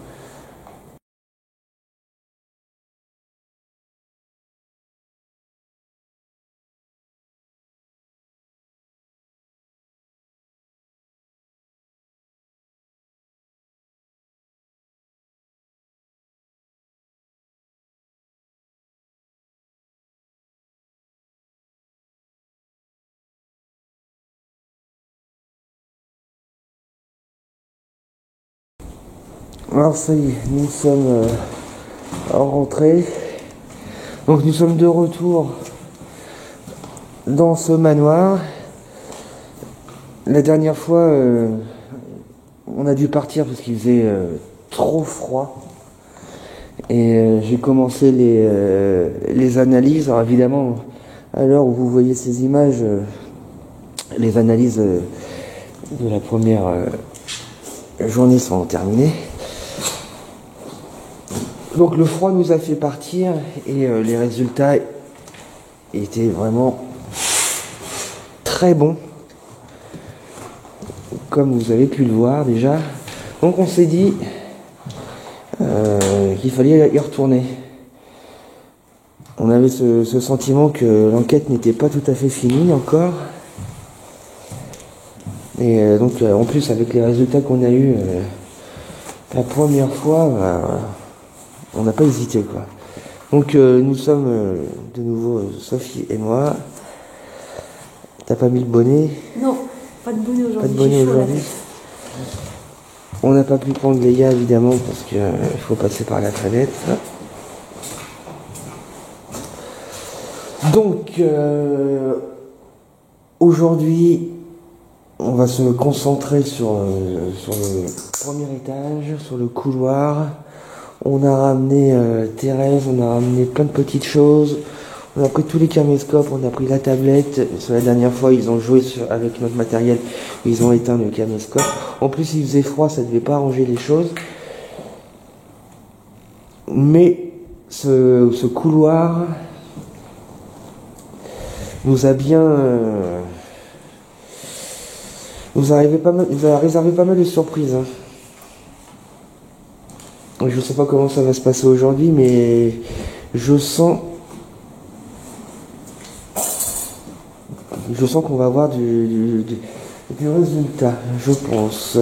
Alors ça y est, nous sommes rentrés. Donc nous sommes de retour dans ce manoir. La dernière fois, on a dû partir parce qu'il faisait trop froid. Et j'ai commencé les analyses. Alors évidemment, à l'heure où vous voyez ces images, les analyses de la première journée sont terminées. Donc le froid nous a fait partir et les résultats étaient vraiment très bons, comme vous avez pu le voir déjà. Donc on s'est dit qu'il fallait y retourner. On avait ce sentiment que l'enquête n'était pas tout à fait finie encore. Et donc en plus avec les résultats qu'on a eus la première fois, on n'a pas hésité quoi. Donc nous sommes de nouveau Sophie et moi. T'as pas mis le bonnet? Non, pas de bonnet aujourd'hui. Pas de bonnet aujourd'hui. On n'a pas pu prendre Léa évidemment parce que il faut passer par la fenêtre. Donc aujourd'hui on va se concentrer sur le premier étage, sur le couloir. On a ramené Thérèse, on a ramené plein de petites choses. On a pris tous les caméscopes, on a pris la tablette. Sur la dernière fois, ils ont joué avec notre matériel. Ils ont éteint le caméscope. En plus, il faisait froid, ça devait pas arranger les choses. Mais ce couloir nous a bien... nous a réservé pas mal de surprises. Hein. Je sais pas comment ça va se passer aujourd'hui, mais je sens qu'on va avoir du résultat, je pense.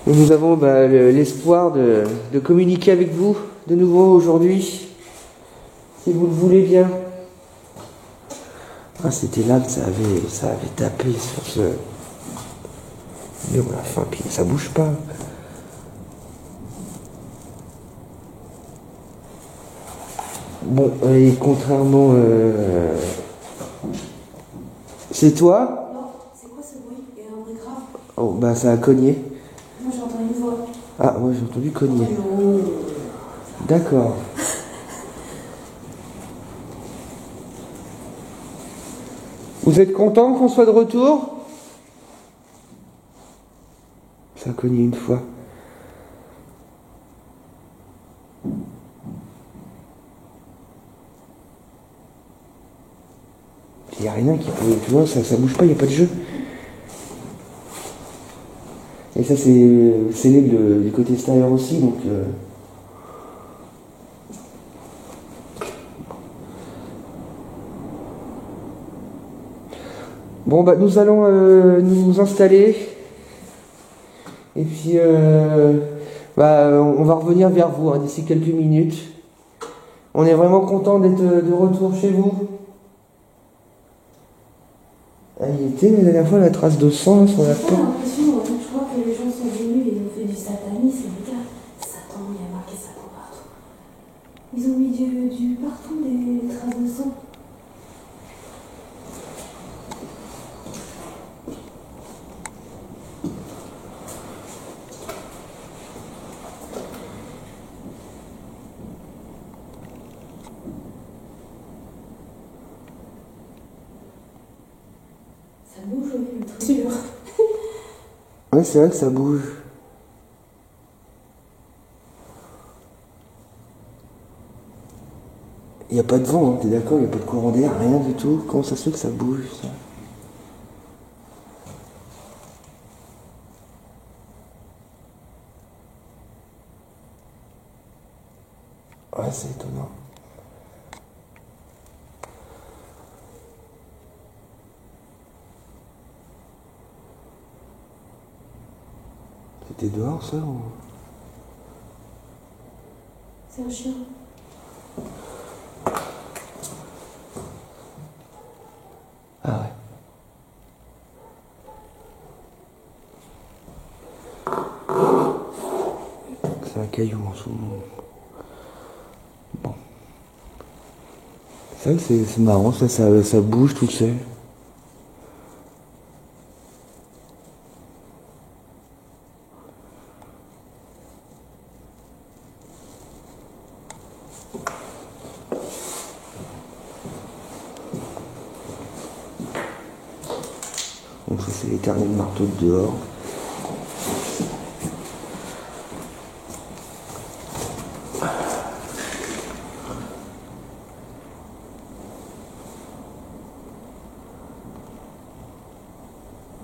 Et nous avons l'espoir de communiquer avec vous de nouveau aujourd'hui, si vous le voulez bien. Ah, c'était là que ça avait tapé sur ce... Mais on l'a fin, puis ça bouge pas. Bon, et contrairement... C'est toi? Non, c'est quoi ce bruit? Il y a un bruit grave. Oh, bah ça a cogné. Moi j'entends une voix. Ah, moi j'ai entendu cogner. Oh. D'accord. Vous êtes content qu'on soit de retour? Ça a cogné une fois. Il n'y a rien qui peut... Tu vois, ça bouge pas, il n'y a pas de jeu. Et ça, c'est l'aigle du côté extérieur aussi, donc... Bon, bah, nous allons nous installer. Et puis, on va revenir vers vous hein, d'ici quelques minutes. On est vraiment content d'être de retour chez vous. Ah, il était la dernière fois la trace de sang là, sur la porte. J'ai l'impression, je crois que les gens sont venus et ils ont fait du satanisme, les gars. Satan, il y a marqué Satan partout. Ils ont mis du partout des traces de sang. Ça bouge, oui, le truc. Sûr. Ouais, c'est vrai que ça bouge. Il n'y a pas de vent, hein, t'es d'accord? Il n'y a pas de courant d'air, rien du tout. Comment ça se fait que ça bouge, ça? Ouais, c'est étonnant. C'était dehors, ça, ou... C'est un chien. Ah ouais. C'est un caillou en dessous. Bon. C'est vrai que c'est marrant, ça bouge tout seul. Donc ça c'est l'éternel marteau de dehors.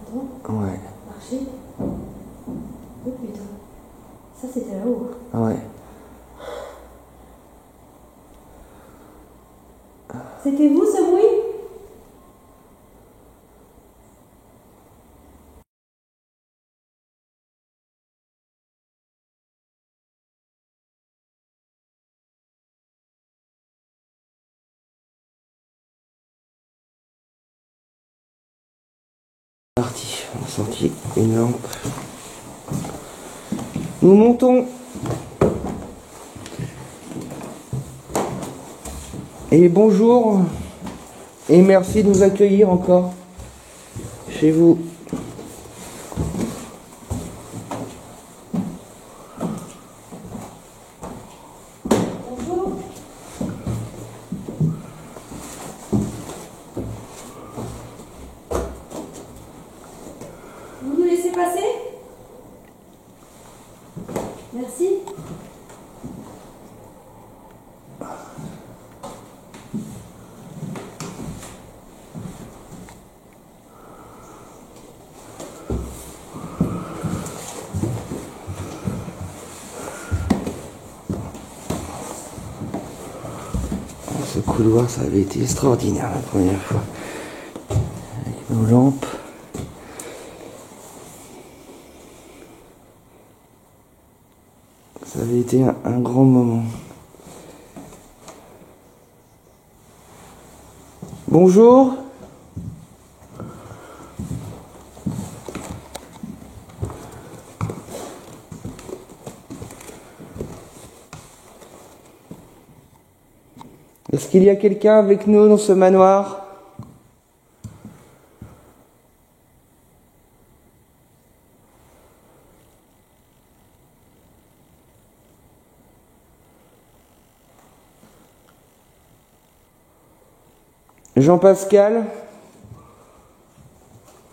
Attends, Ouais. marcher. Oh putain. Ça c'était là-haut. Ouais. C'était vous ce bruit? Parti. On a sorti une lampe. Nous montons. Et bonjour. Et merci de nous accueillir encore chez vous. Bonjour. s'est passé? Merci. Ce couloir, ça avait été extraordinaire la première fois. Avec nos lampes. Ça avait été un grand moment. Bonjour. Est-ce qu'il y a quelqu'un avec nous dans ce manoir? Jean-Pascal?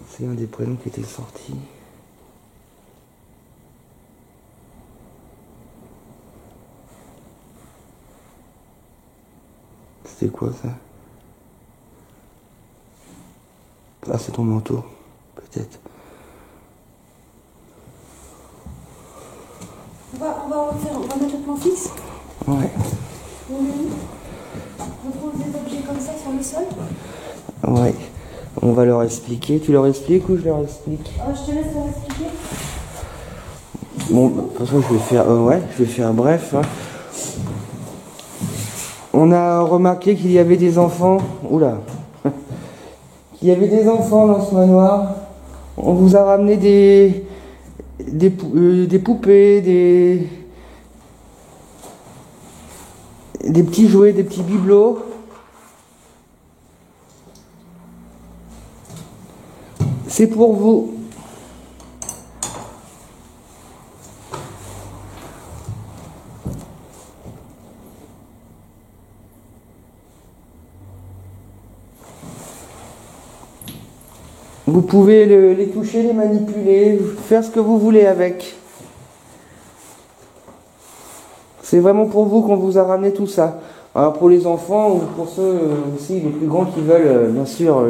C'est un des prénoms qui était sorti. C'était quoi ça? Ah, c'est ton manteau, peut-être. On va mettre le plan fixe. Ouais. On trouve des objets comme ça sur le sol. Ouais. On va leur expliquer. Tu leur expliques ou je leur explique? Je te laisse leur expliquer. Bon, de toute façon, je vais faire bref. Hein. On a remarqué qu'il y avait des enfants. Oula. Qu'il y avait des enfants dans ce manoir. On vous a ramené des poupées, des petits jouets, des petits bibelots. C'est pour vous. Vous pouvez les toucher, les manipuler, faire ce que vous voulez avec. C'est vraiment pour vous qu'on vous a ramené tout ça. Alors pour les enfants ou pour ceux aussi, les plus grands qui veulent bien sûr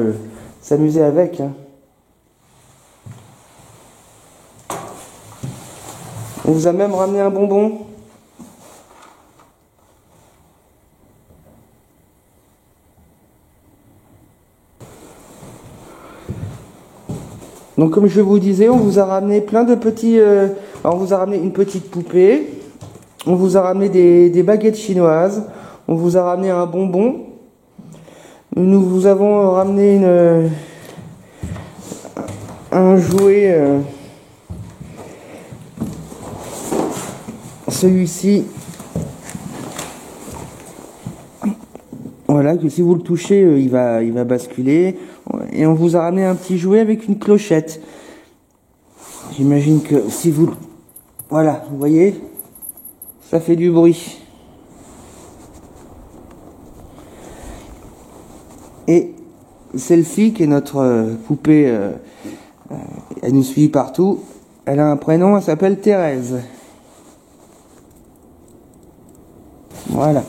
s'amuser avec. Hein. On vous a même ramené un bonbon. Donc comme je vous disais, on vous a ramené plein de petits... on vous a ramené une petite poupée, on vous a ramené des baguettes chinoises, on vous a ramené un bonbon, nous vous avons ramené un jouet, celui-ci, voilà, que si vous le touchez, il va basculer. Et on vous a ramené un petit jouet avec une clochette. J'imagine que si vous... Voilà, vous voyez, ça fait du bruit. Et celle-ci, qui est notre poupée, elle nous suit partout. Elle a un prénom, elle s'appelle Thérèse. Voilà.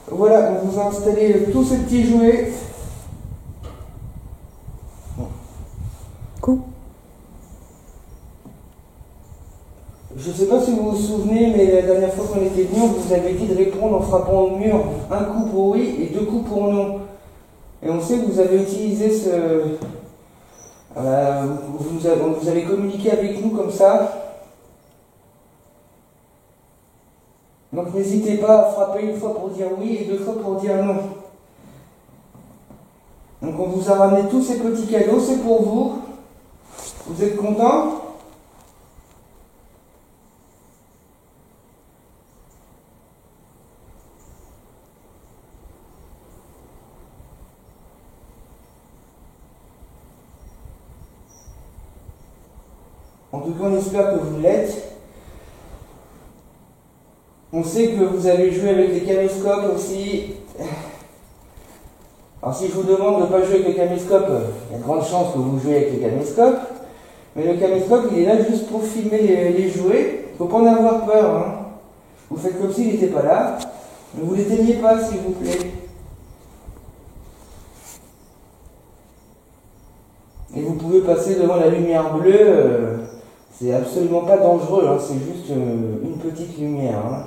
Voilà, on vous a installé tous ces petits jouets. Quoi? Je ne sais pas si vous vous souvenez, mais la dernière fois qu'on était venu, on vous avait dit de répondre en frappant au mur. Un coup pour oui et 2 coups pour non. Et on sait que vous avez utilisé ce... vous avez communiqué avec nous comme ça. Donc n'hésitez pas à frapper une fois pour dire oui et 2 fois pour dire non. Donc on vous a ramené tous ces petits cadeaux, c'est pour vous. Vous êtes content? En tout cas, on espère que vous l'êtes. On sait que vous avez joué avec les caméscopes aussi. Alors si je vous demande de ne pas jouer avec les caméscopes, il y a de grandes chances que vous jouiez avec les caméscopes. Mais le caméscope, il est là juste pour filmer les jouets. Il ne faut pas en avoir peur. Hein. Vous faites comme s'il n'était pas là. Ne vous l'éteignez pas, s'il vous plaît. Et vous pouvez passer devant la lumière bleue. C'est absolument pas dangereux. Hein. C'est juste une petite lumière. Hein.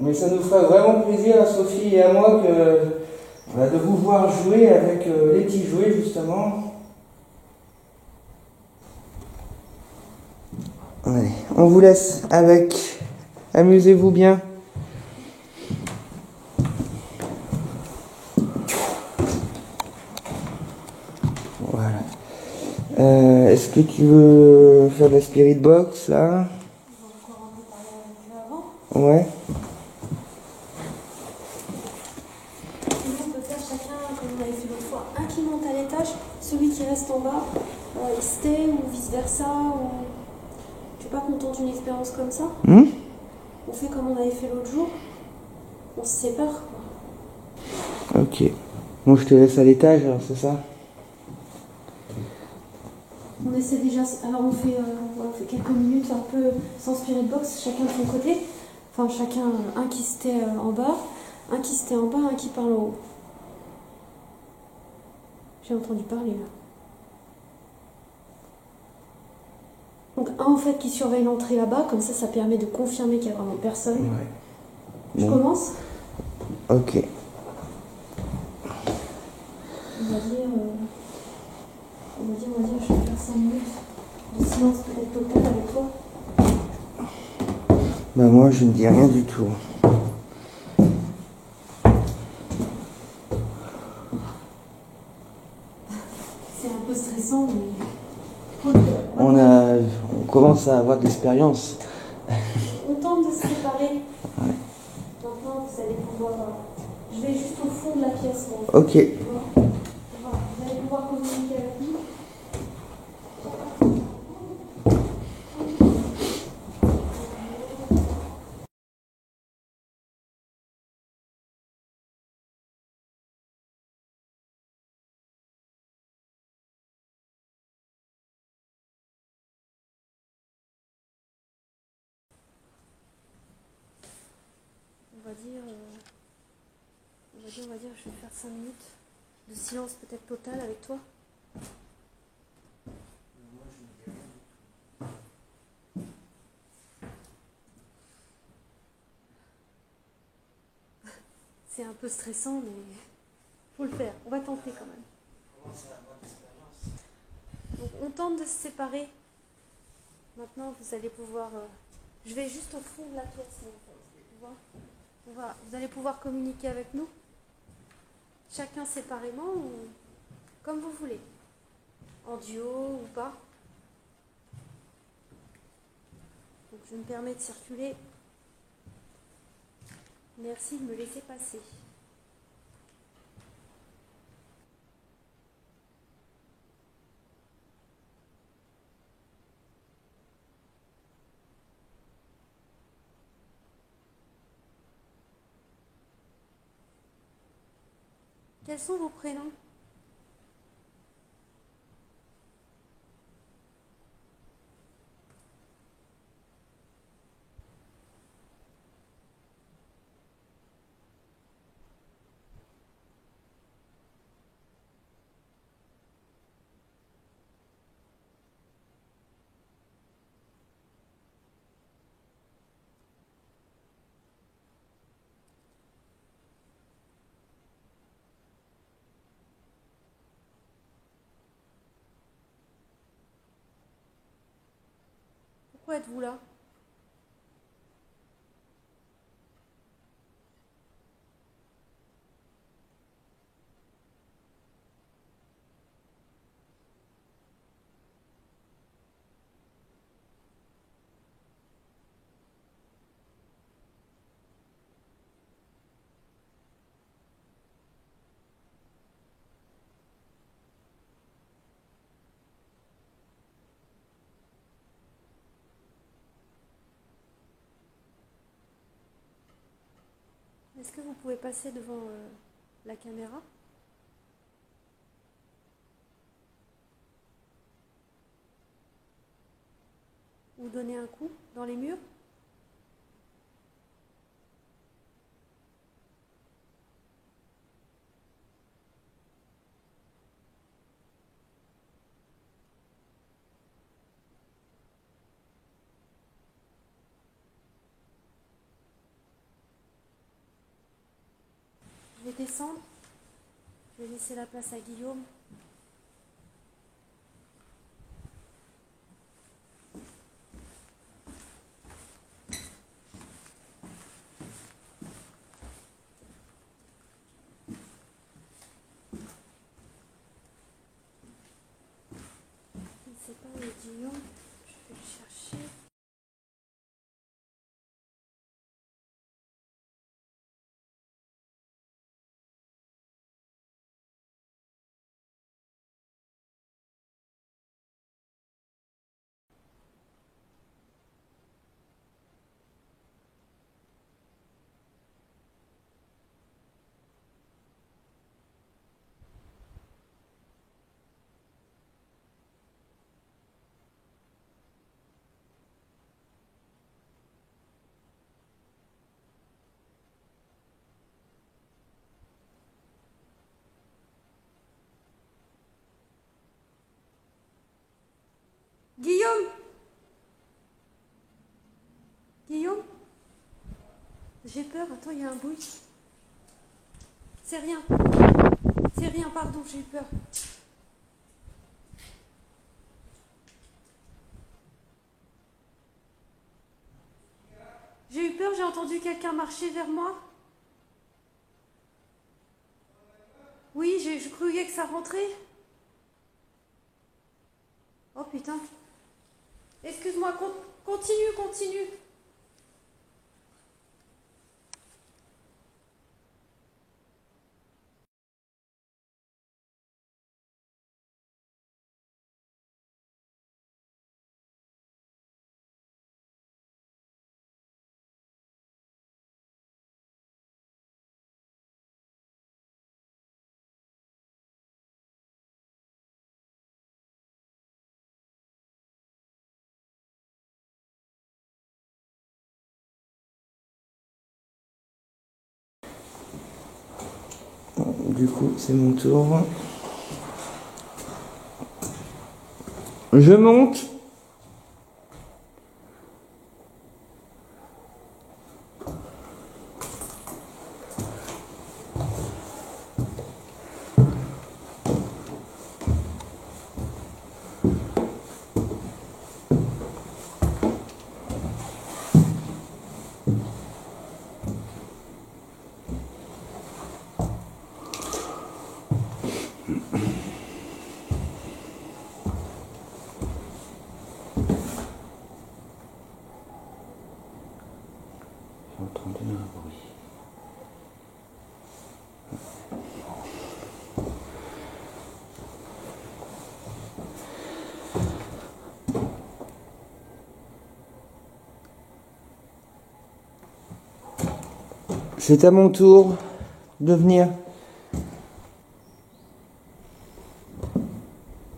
Mais ça nous ferait vraiment plaisir à Sophie et à moi de vous voir jouer avec les petits jouets, justement. Allez, on vous laisse avec. Amusez-vous bien. Voilà. Est-ce que tu veux faire de la spirit box, là? Ouais. Un qui monte à l'étage, celui qui reste en bas, il se tait ou vice versa. Ou... Tu n'es pas content d'une expérience comme ça? On fait comme on avait fait l'autre jour, on se sépare. Quoi. Ok. Bon, je te laisse à l'étage, alors c'est ça? On essaie déjà. Alors on fait quelques minutes un peu sans spirit box, chacun de son côté. Enfin, chacun, un qui se tait en bas, un qui se tait en bas, un qui parle en haut. J'ai entendu parler là. Donc un en fait qui surveille l'entrée là-bas, comme ça permet de confirmer qu'il n'y a vraiment personne. Ouais. Je commence. Ok. On va dire, je vais faire 5 minutes de silence peut-être total avec toi. Bah moi je ne dis rien du tout. C'est un peu stressant, mais... On commence à avoir de l'expérience. On tente de se séparer. Ouais. Maintenant, vous allez pouvoir... Je vais juste au fond de la pièce. Ok. Vous allez pouvoir communiquer avec nous. On va dire, je vais faire 5 minutes de silence peut-être total avec toi. C'est un peu stressant, mais faut le faire. On va tenter quand même. Donc on tente de se séparer. Maintenant, vous allez pouvoir... Je vais juste au fond de la pièce. Vous allez pouvoir communiquer avec nous. Chacun séparément ou comme vous voulez. En duo ou pas. Donc je me permets de circuler. Merci de me laisser passer. Quels sont vos prénoms ? Pourquoi êtes-vous là ? Est-ce que vous pouvez passer devant la caméra? Ou donner un coup dans les murs? Je vais descendre. Je vais laisser la place à Guillaume. Je ne sais pas où est Guillaume. Je vais le chercher. Guillaume! Guillaume? J'ai peur. Attends, il y a un bruit. C'est rien. C'est rien, pardon, j'ai eu peur. J'ai eu peur, j'ai entendu quelqu'un marcher vers moi. Oui, je croyais que ça rentrait. Oh putain. Excuse-moi, continue. Du coup, c'est mon tour. Je monte. J'ai entendu un bruit. C'est à mon tour de venir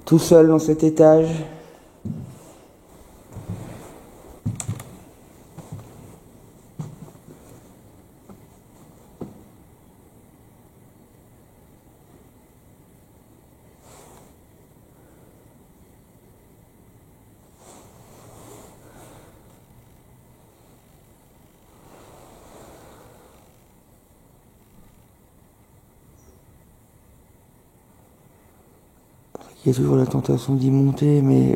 tout seul dans cet étage. Il y a toujours la tentation d'y monter, mais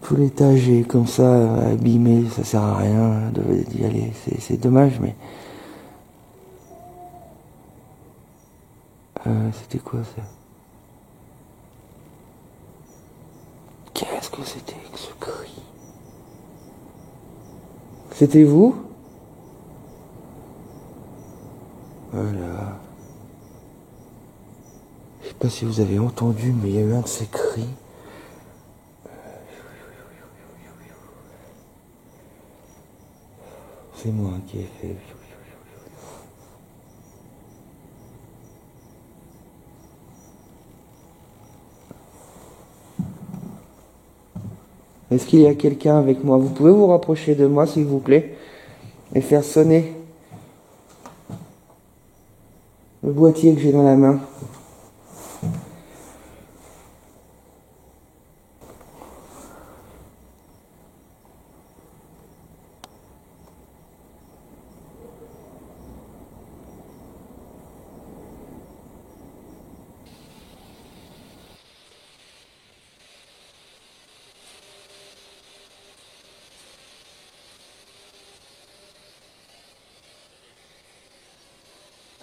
tout l'étage est comme ça, abîmé, ça sert à rien d'y aller. C'est dommage, mais... c'était quoi ça? Qu'est-ce que c'était que ce cri? C'était vous? Voilà. Je sais pas si vous avez entendu, mais il y a eu un de ces cris. C'est moi qui ai fait. Est-ce qu'il y a quelqu'un avec moi? Vous pouvez vous rapprocher de moi, s'il vous plaît, et faire sonner le boîtier que j'ai dans la main.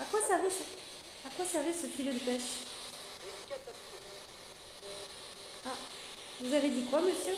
À quoi servait ce filet de pêche? Ah, vous avez dit quoi, monsieur?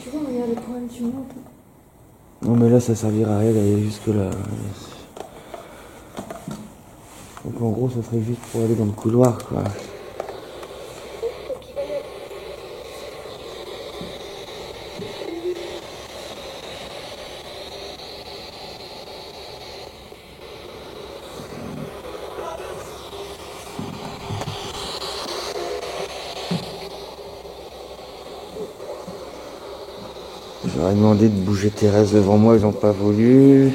Tu vois, regarde le poil du monde. Non mais là ça servira à rien d'aller jusque là. Donc en gros ça serait juste pour aller dans le couloir quoi. J'aurais demandé de bouger Thérèse devant moi, ils n'ont pas voulu.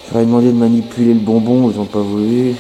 J'aurais demandé de manipuler le bonbon, ils n'ont pas voulu.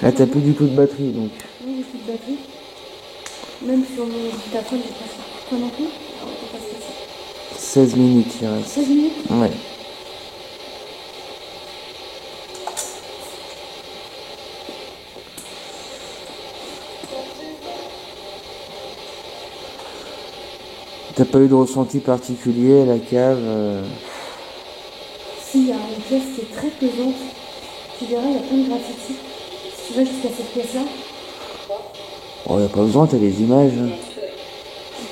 Là t'as plus du tout de batterie donc. Oui, j'ai plus de batterie. Même sur mon dictaphone, j'ai pas ça. Toi non plus? Alors, on peut pas se passer. 16 minutes il reste. 16 minutes? Ouais. T'as pas eu de ressenti particulier à la cave Si, il y a une pièce qui est très pesante. Tu verras, il y a plein de graffitis. Si tu vas jusqu'à cette pièce-là. Oh, y a pas besoin, t'as les images.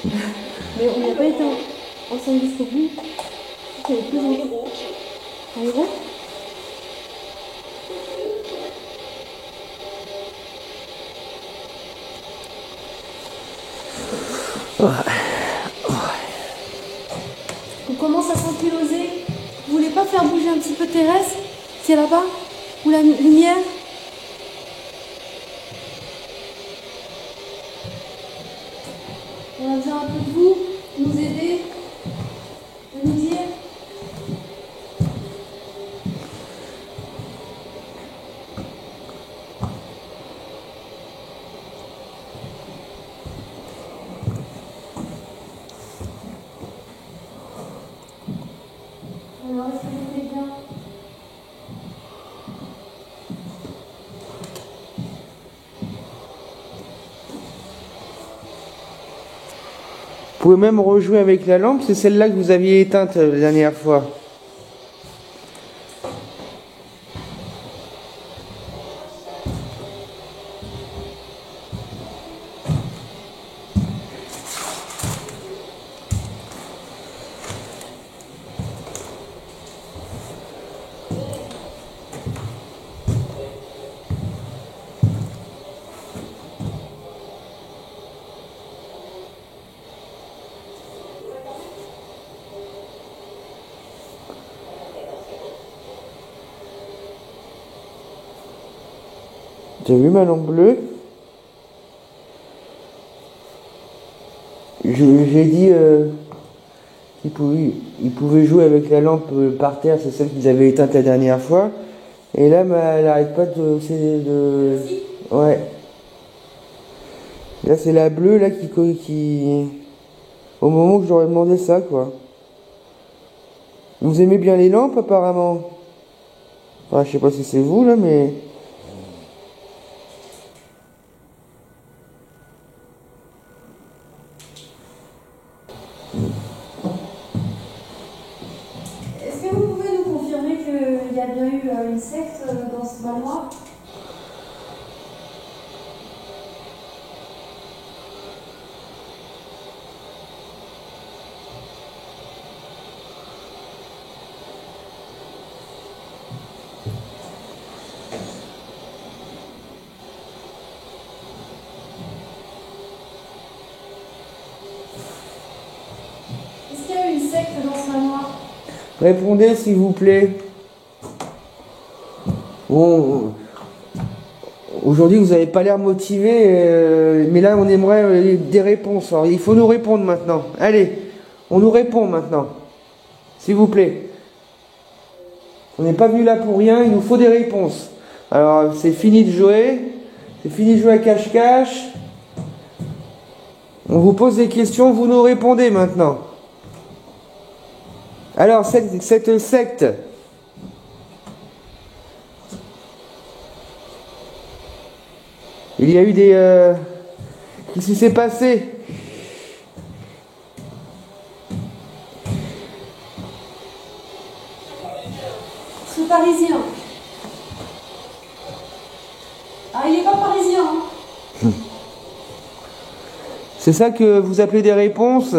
Mais on n'a pas été ensemble jusqu'au bout. Elle est pesante. Un héros? On commence à s'ankyloser. Vous voulez pas faire bouger un petit peu Thérèse, qui est là-bas? Ou la lumière? On a besoin un peu de vous, de nous aider, de nous dire. Alors, est-ce que vous êtes bien? Vous pouvez même rejouer avec la lampe, c'est celle-là que vous aviez éteinte la dernière fois. T'as vu ma lampe bleue? J'ai dit ils pouvaient jouer avec la lampe par terre, c'est celle qu'ils avaient éteinte la dernière fois. Et là, elle arrête pas de... Ouais. Là, c'est la bleue là qui... Au moment où je leur ai demandé ça, quoi. Vous aimez bien les lampes, apparemment. Enfin, je sais pas si c'est vous, là, mais... Est-ce que vous pouvez nous confirmer qu'il y a bien eu une secte dans ce manoir? Est-ce qu'il y a eu une secte dans ce manoir? Répondez, s'il vous plaît. Aujourd'hui, vous n'avez pas l'air motivé, mais là, on aimerait des réponses. Alors, il faut nous répondre maintenant. Allez, on nous répond maintenant. S'il vous plaît. On n'est pas venu là pour rien, il nous faut des réponses. Alors, c'est fini de jouer. C'est fini de jouer à cache-cache. On vous pose des questions, vous nous répondez maintenant. Alors, cette secte... Il y a eu des... Qu'est-ce qui s'est passé? Ce Parisien. Ah, il est pas parisien. Hein. C'est ça que vous appelez des réponses?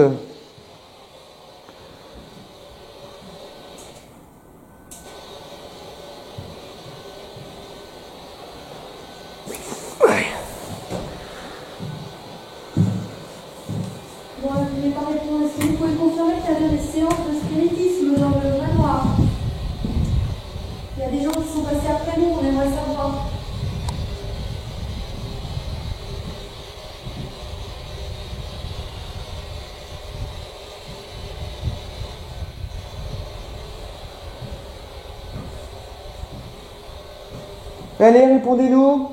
Bon, je vais pas répondre. Est-ce que vous pouvez confirmer qu'il y a des séances de spiritisme dans le manoir? Il y a des gens qui sont passés après nous, on aimerait savoir. Allez, répondez-nous.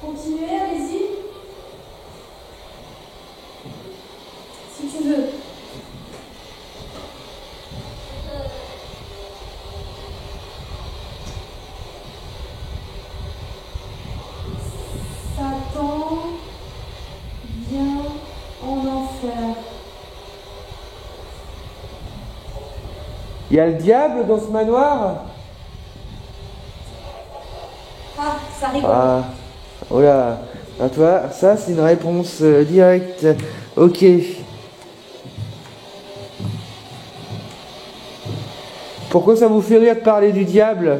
Continuez, allez-y. Si tu veux. Satan vient en enfer. Il y a le diable dans ce manoir? Ah, ça rigole. Ah, oh là. Ah, toi, ça c'est une réponse directe. Ok. Pourquoi ça vous fait rire de parler du diable?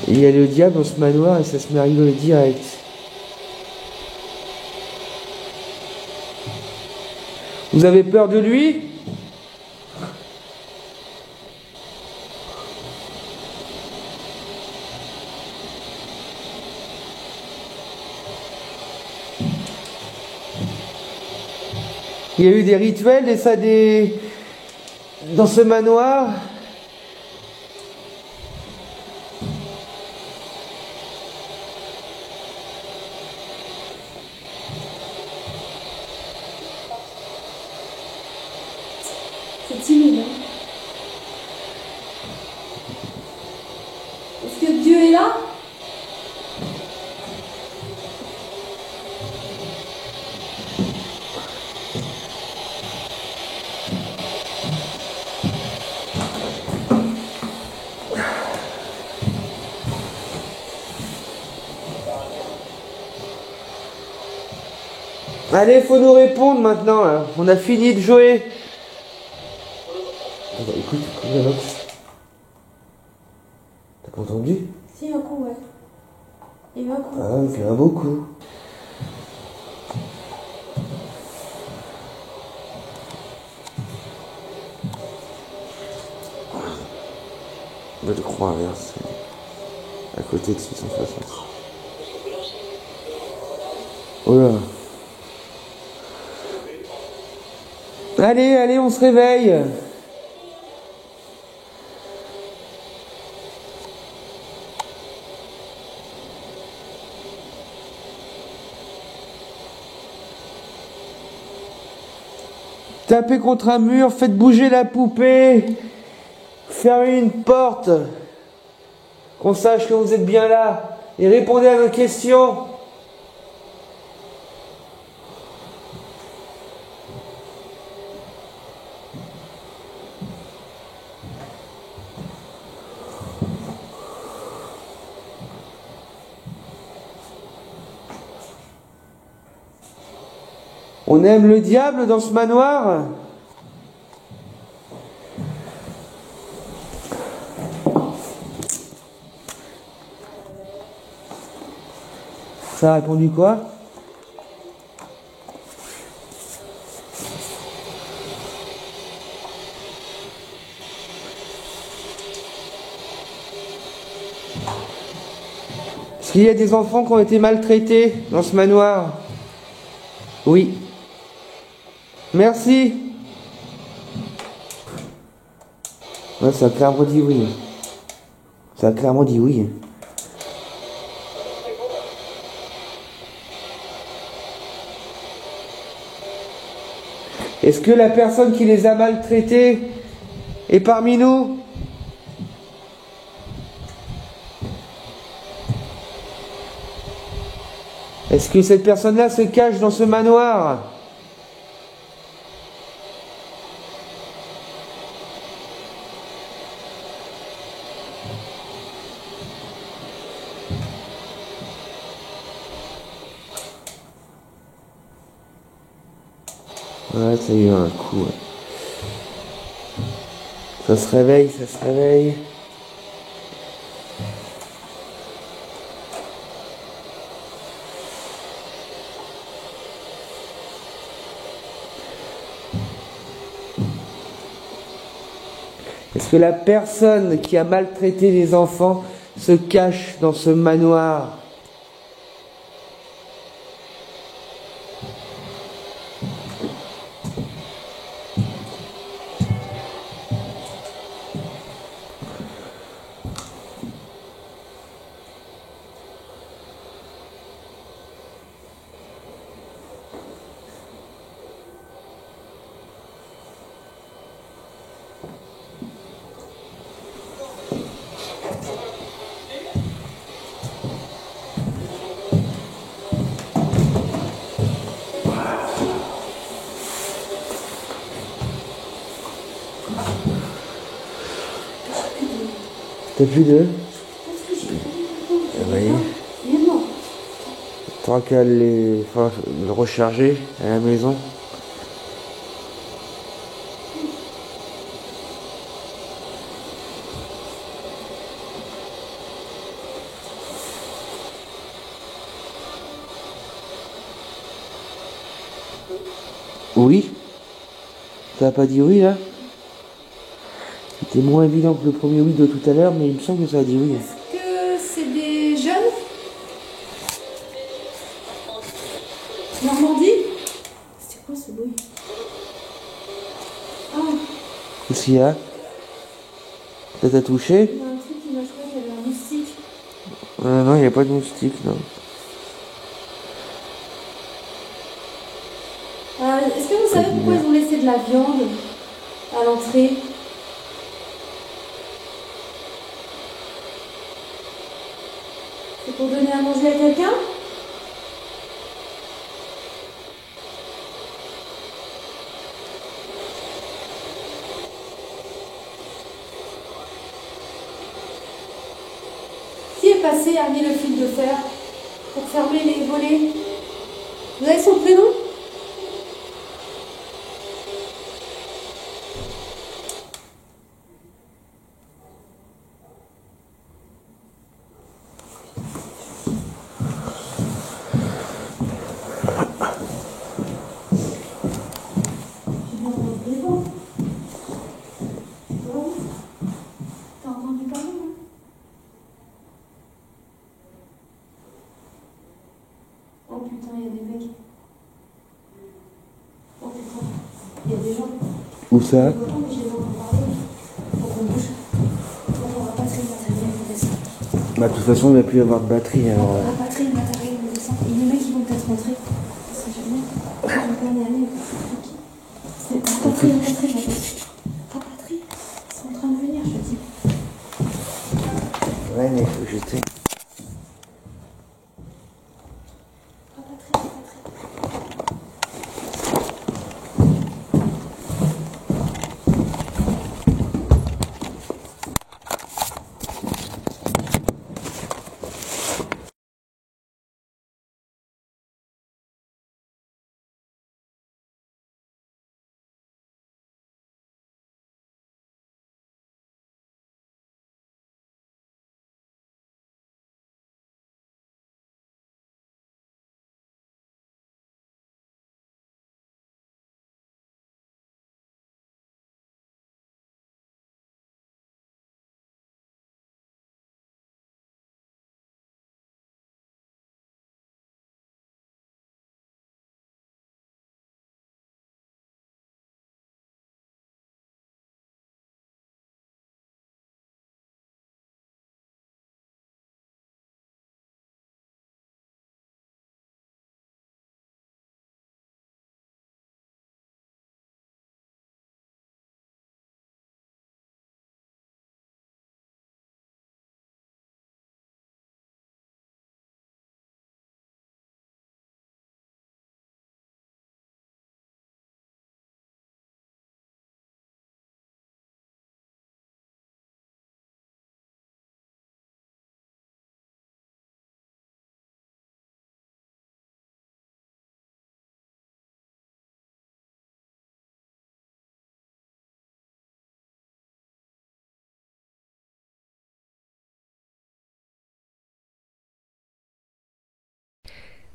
Il y a le diable dans ce manoir et ça se met à rigoler direct. Vous avez peur de lui? Il y a eu des rituels et ça dans ce manoir. C'est timide. Hein. Est-ce que Dieu est là? Allez, faut nous répondre maintenant, là. On a fini de jouer. Écoute, t'as pas entendu? Si, un coup, ouais. Il y a eu un coup. Ah, il fait un beau coup. Le croix inverse. À côté de 660. Oh là. Allez, allez, on se réveille. Tapez contre un mur, faites bouger la poupée. Fermez une porte. Qu'on sache que vous êtes bien là. Et répondez à nos questions. On aime le diable dans ce manoir? Ça a répondu quoi? Est-ce qu'il y a des enfants qui ont été maltraités dans ce manoir? Oui. Merci. Ouais, ça a clairement dit oui. Ça a clairement dit oui. Est-ce que la personne qui les a maltraités est parmi nous? Est-ce que cette personne-là se cache dans ce manoir? Ouais, ça y est, un coup. Ouais. Ça se réveille, ça se réveille. Est-ce que la personne qui a maltraité les enfants se cache dans ce manoir? T'as plus de... Oui. T'auras qu'à le recharger à la maison. Oui. T'as pas dit oui là? C'était moins évident que le premier oui de tout à l'heure, mais il me semble que ça a dit oui. Est-ce que c'est des jeunes? Normandie? C'était quoi ce bruit? Ah, Qu'est-ce qu'il y a? Ça t'a touché? il y a un truc qui m'a trouvé qu'il y avait un moustique. Non, il n'y a pas de moustique, non. Est-ce que vous savez pourquoi ils ont laissé de la viande à l'entrée? C'est pour donner à manger à quelqu'un? Qui est passé à mis le fil de fer pour fermer les volets? Vous avez son prénom? T'as entendu parler, hein? Oh putain, il y a des mecs. Oh putain, il y a des gens. Où ça? Je les entends parler. Faut qu'on bouge. On va pas traîner le matériel, on descend. Bah, de toute façon, il ne va plus y avoir de batterie. Alors... On va pas traîner le matériel, on descend. Et les mecs, ils vont peut-être rentrer. On sait jamais. Je vais pas y aller. C'est pas traîner la batterie, pas batterie. Ils sont en train de venir, je te dis. Ouais, mais il faut jeter.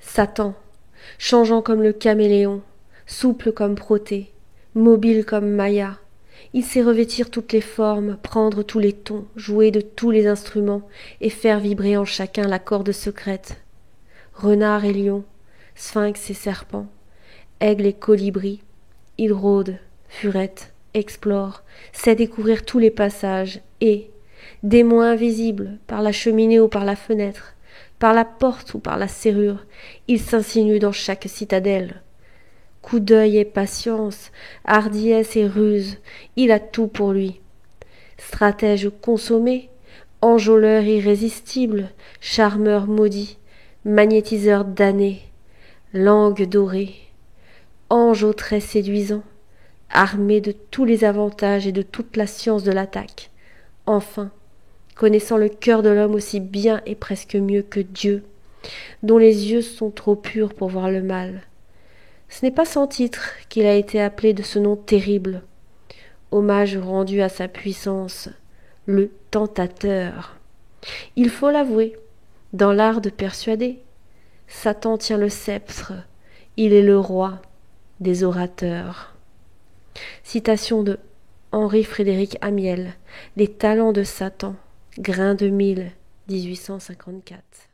Satan, changeant comme le caméléon, souple comme Proté, mobile comme Maya, il sait revêtir toutes les formes, prendre tous les tons, jouer de tous les instruments et faire vibrer en chacun la corde secrète. Renard et lion, sphinx et serpent, aigle et colibri, il rôde, furette, explore, sait découvrir tous les passages et, démon invisible, par la cheminée ou par la fenêtre, par la porte ou par la serrure, il s'insinue dans chaque citadelle. Coup d'œil et patience, hardiesse et ruse, il a tout pour lui. Stratège consommé, enjôleur irrésistible, charmeur maudit, magnétiseur damné, langue dorée, ange aux traits séduisants, armé de tous les avantages et de toute la science de l'attaque, enfin, connaissant le cœur de l'homme aussi bien et presque mieux que Dieu, dont les yeux sont trop purs pour voir le mal. Ce n'est pas sans titre qu'il a été appelé de ce nom terrible, hommage rendu à sa puissance, le tentateur. Il faut l'avouer, dans l'art de persuader, Satan tient le sceptre, il est le roi des orateurs. Citation de Henri-Frédéric Amiel, Les talents de Satan, Grain de Mille, 1854.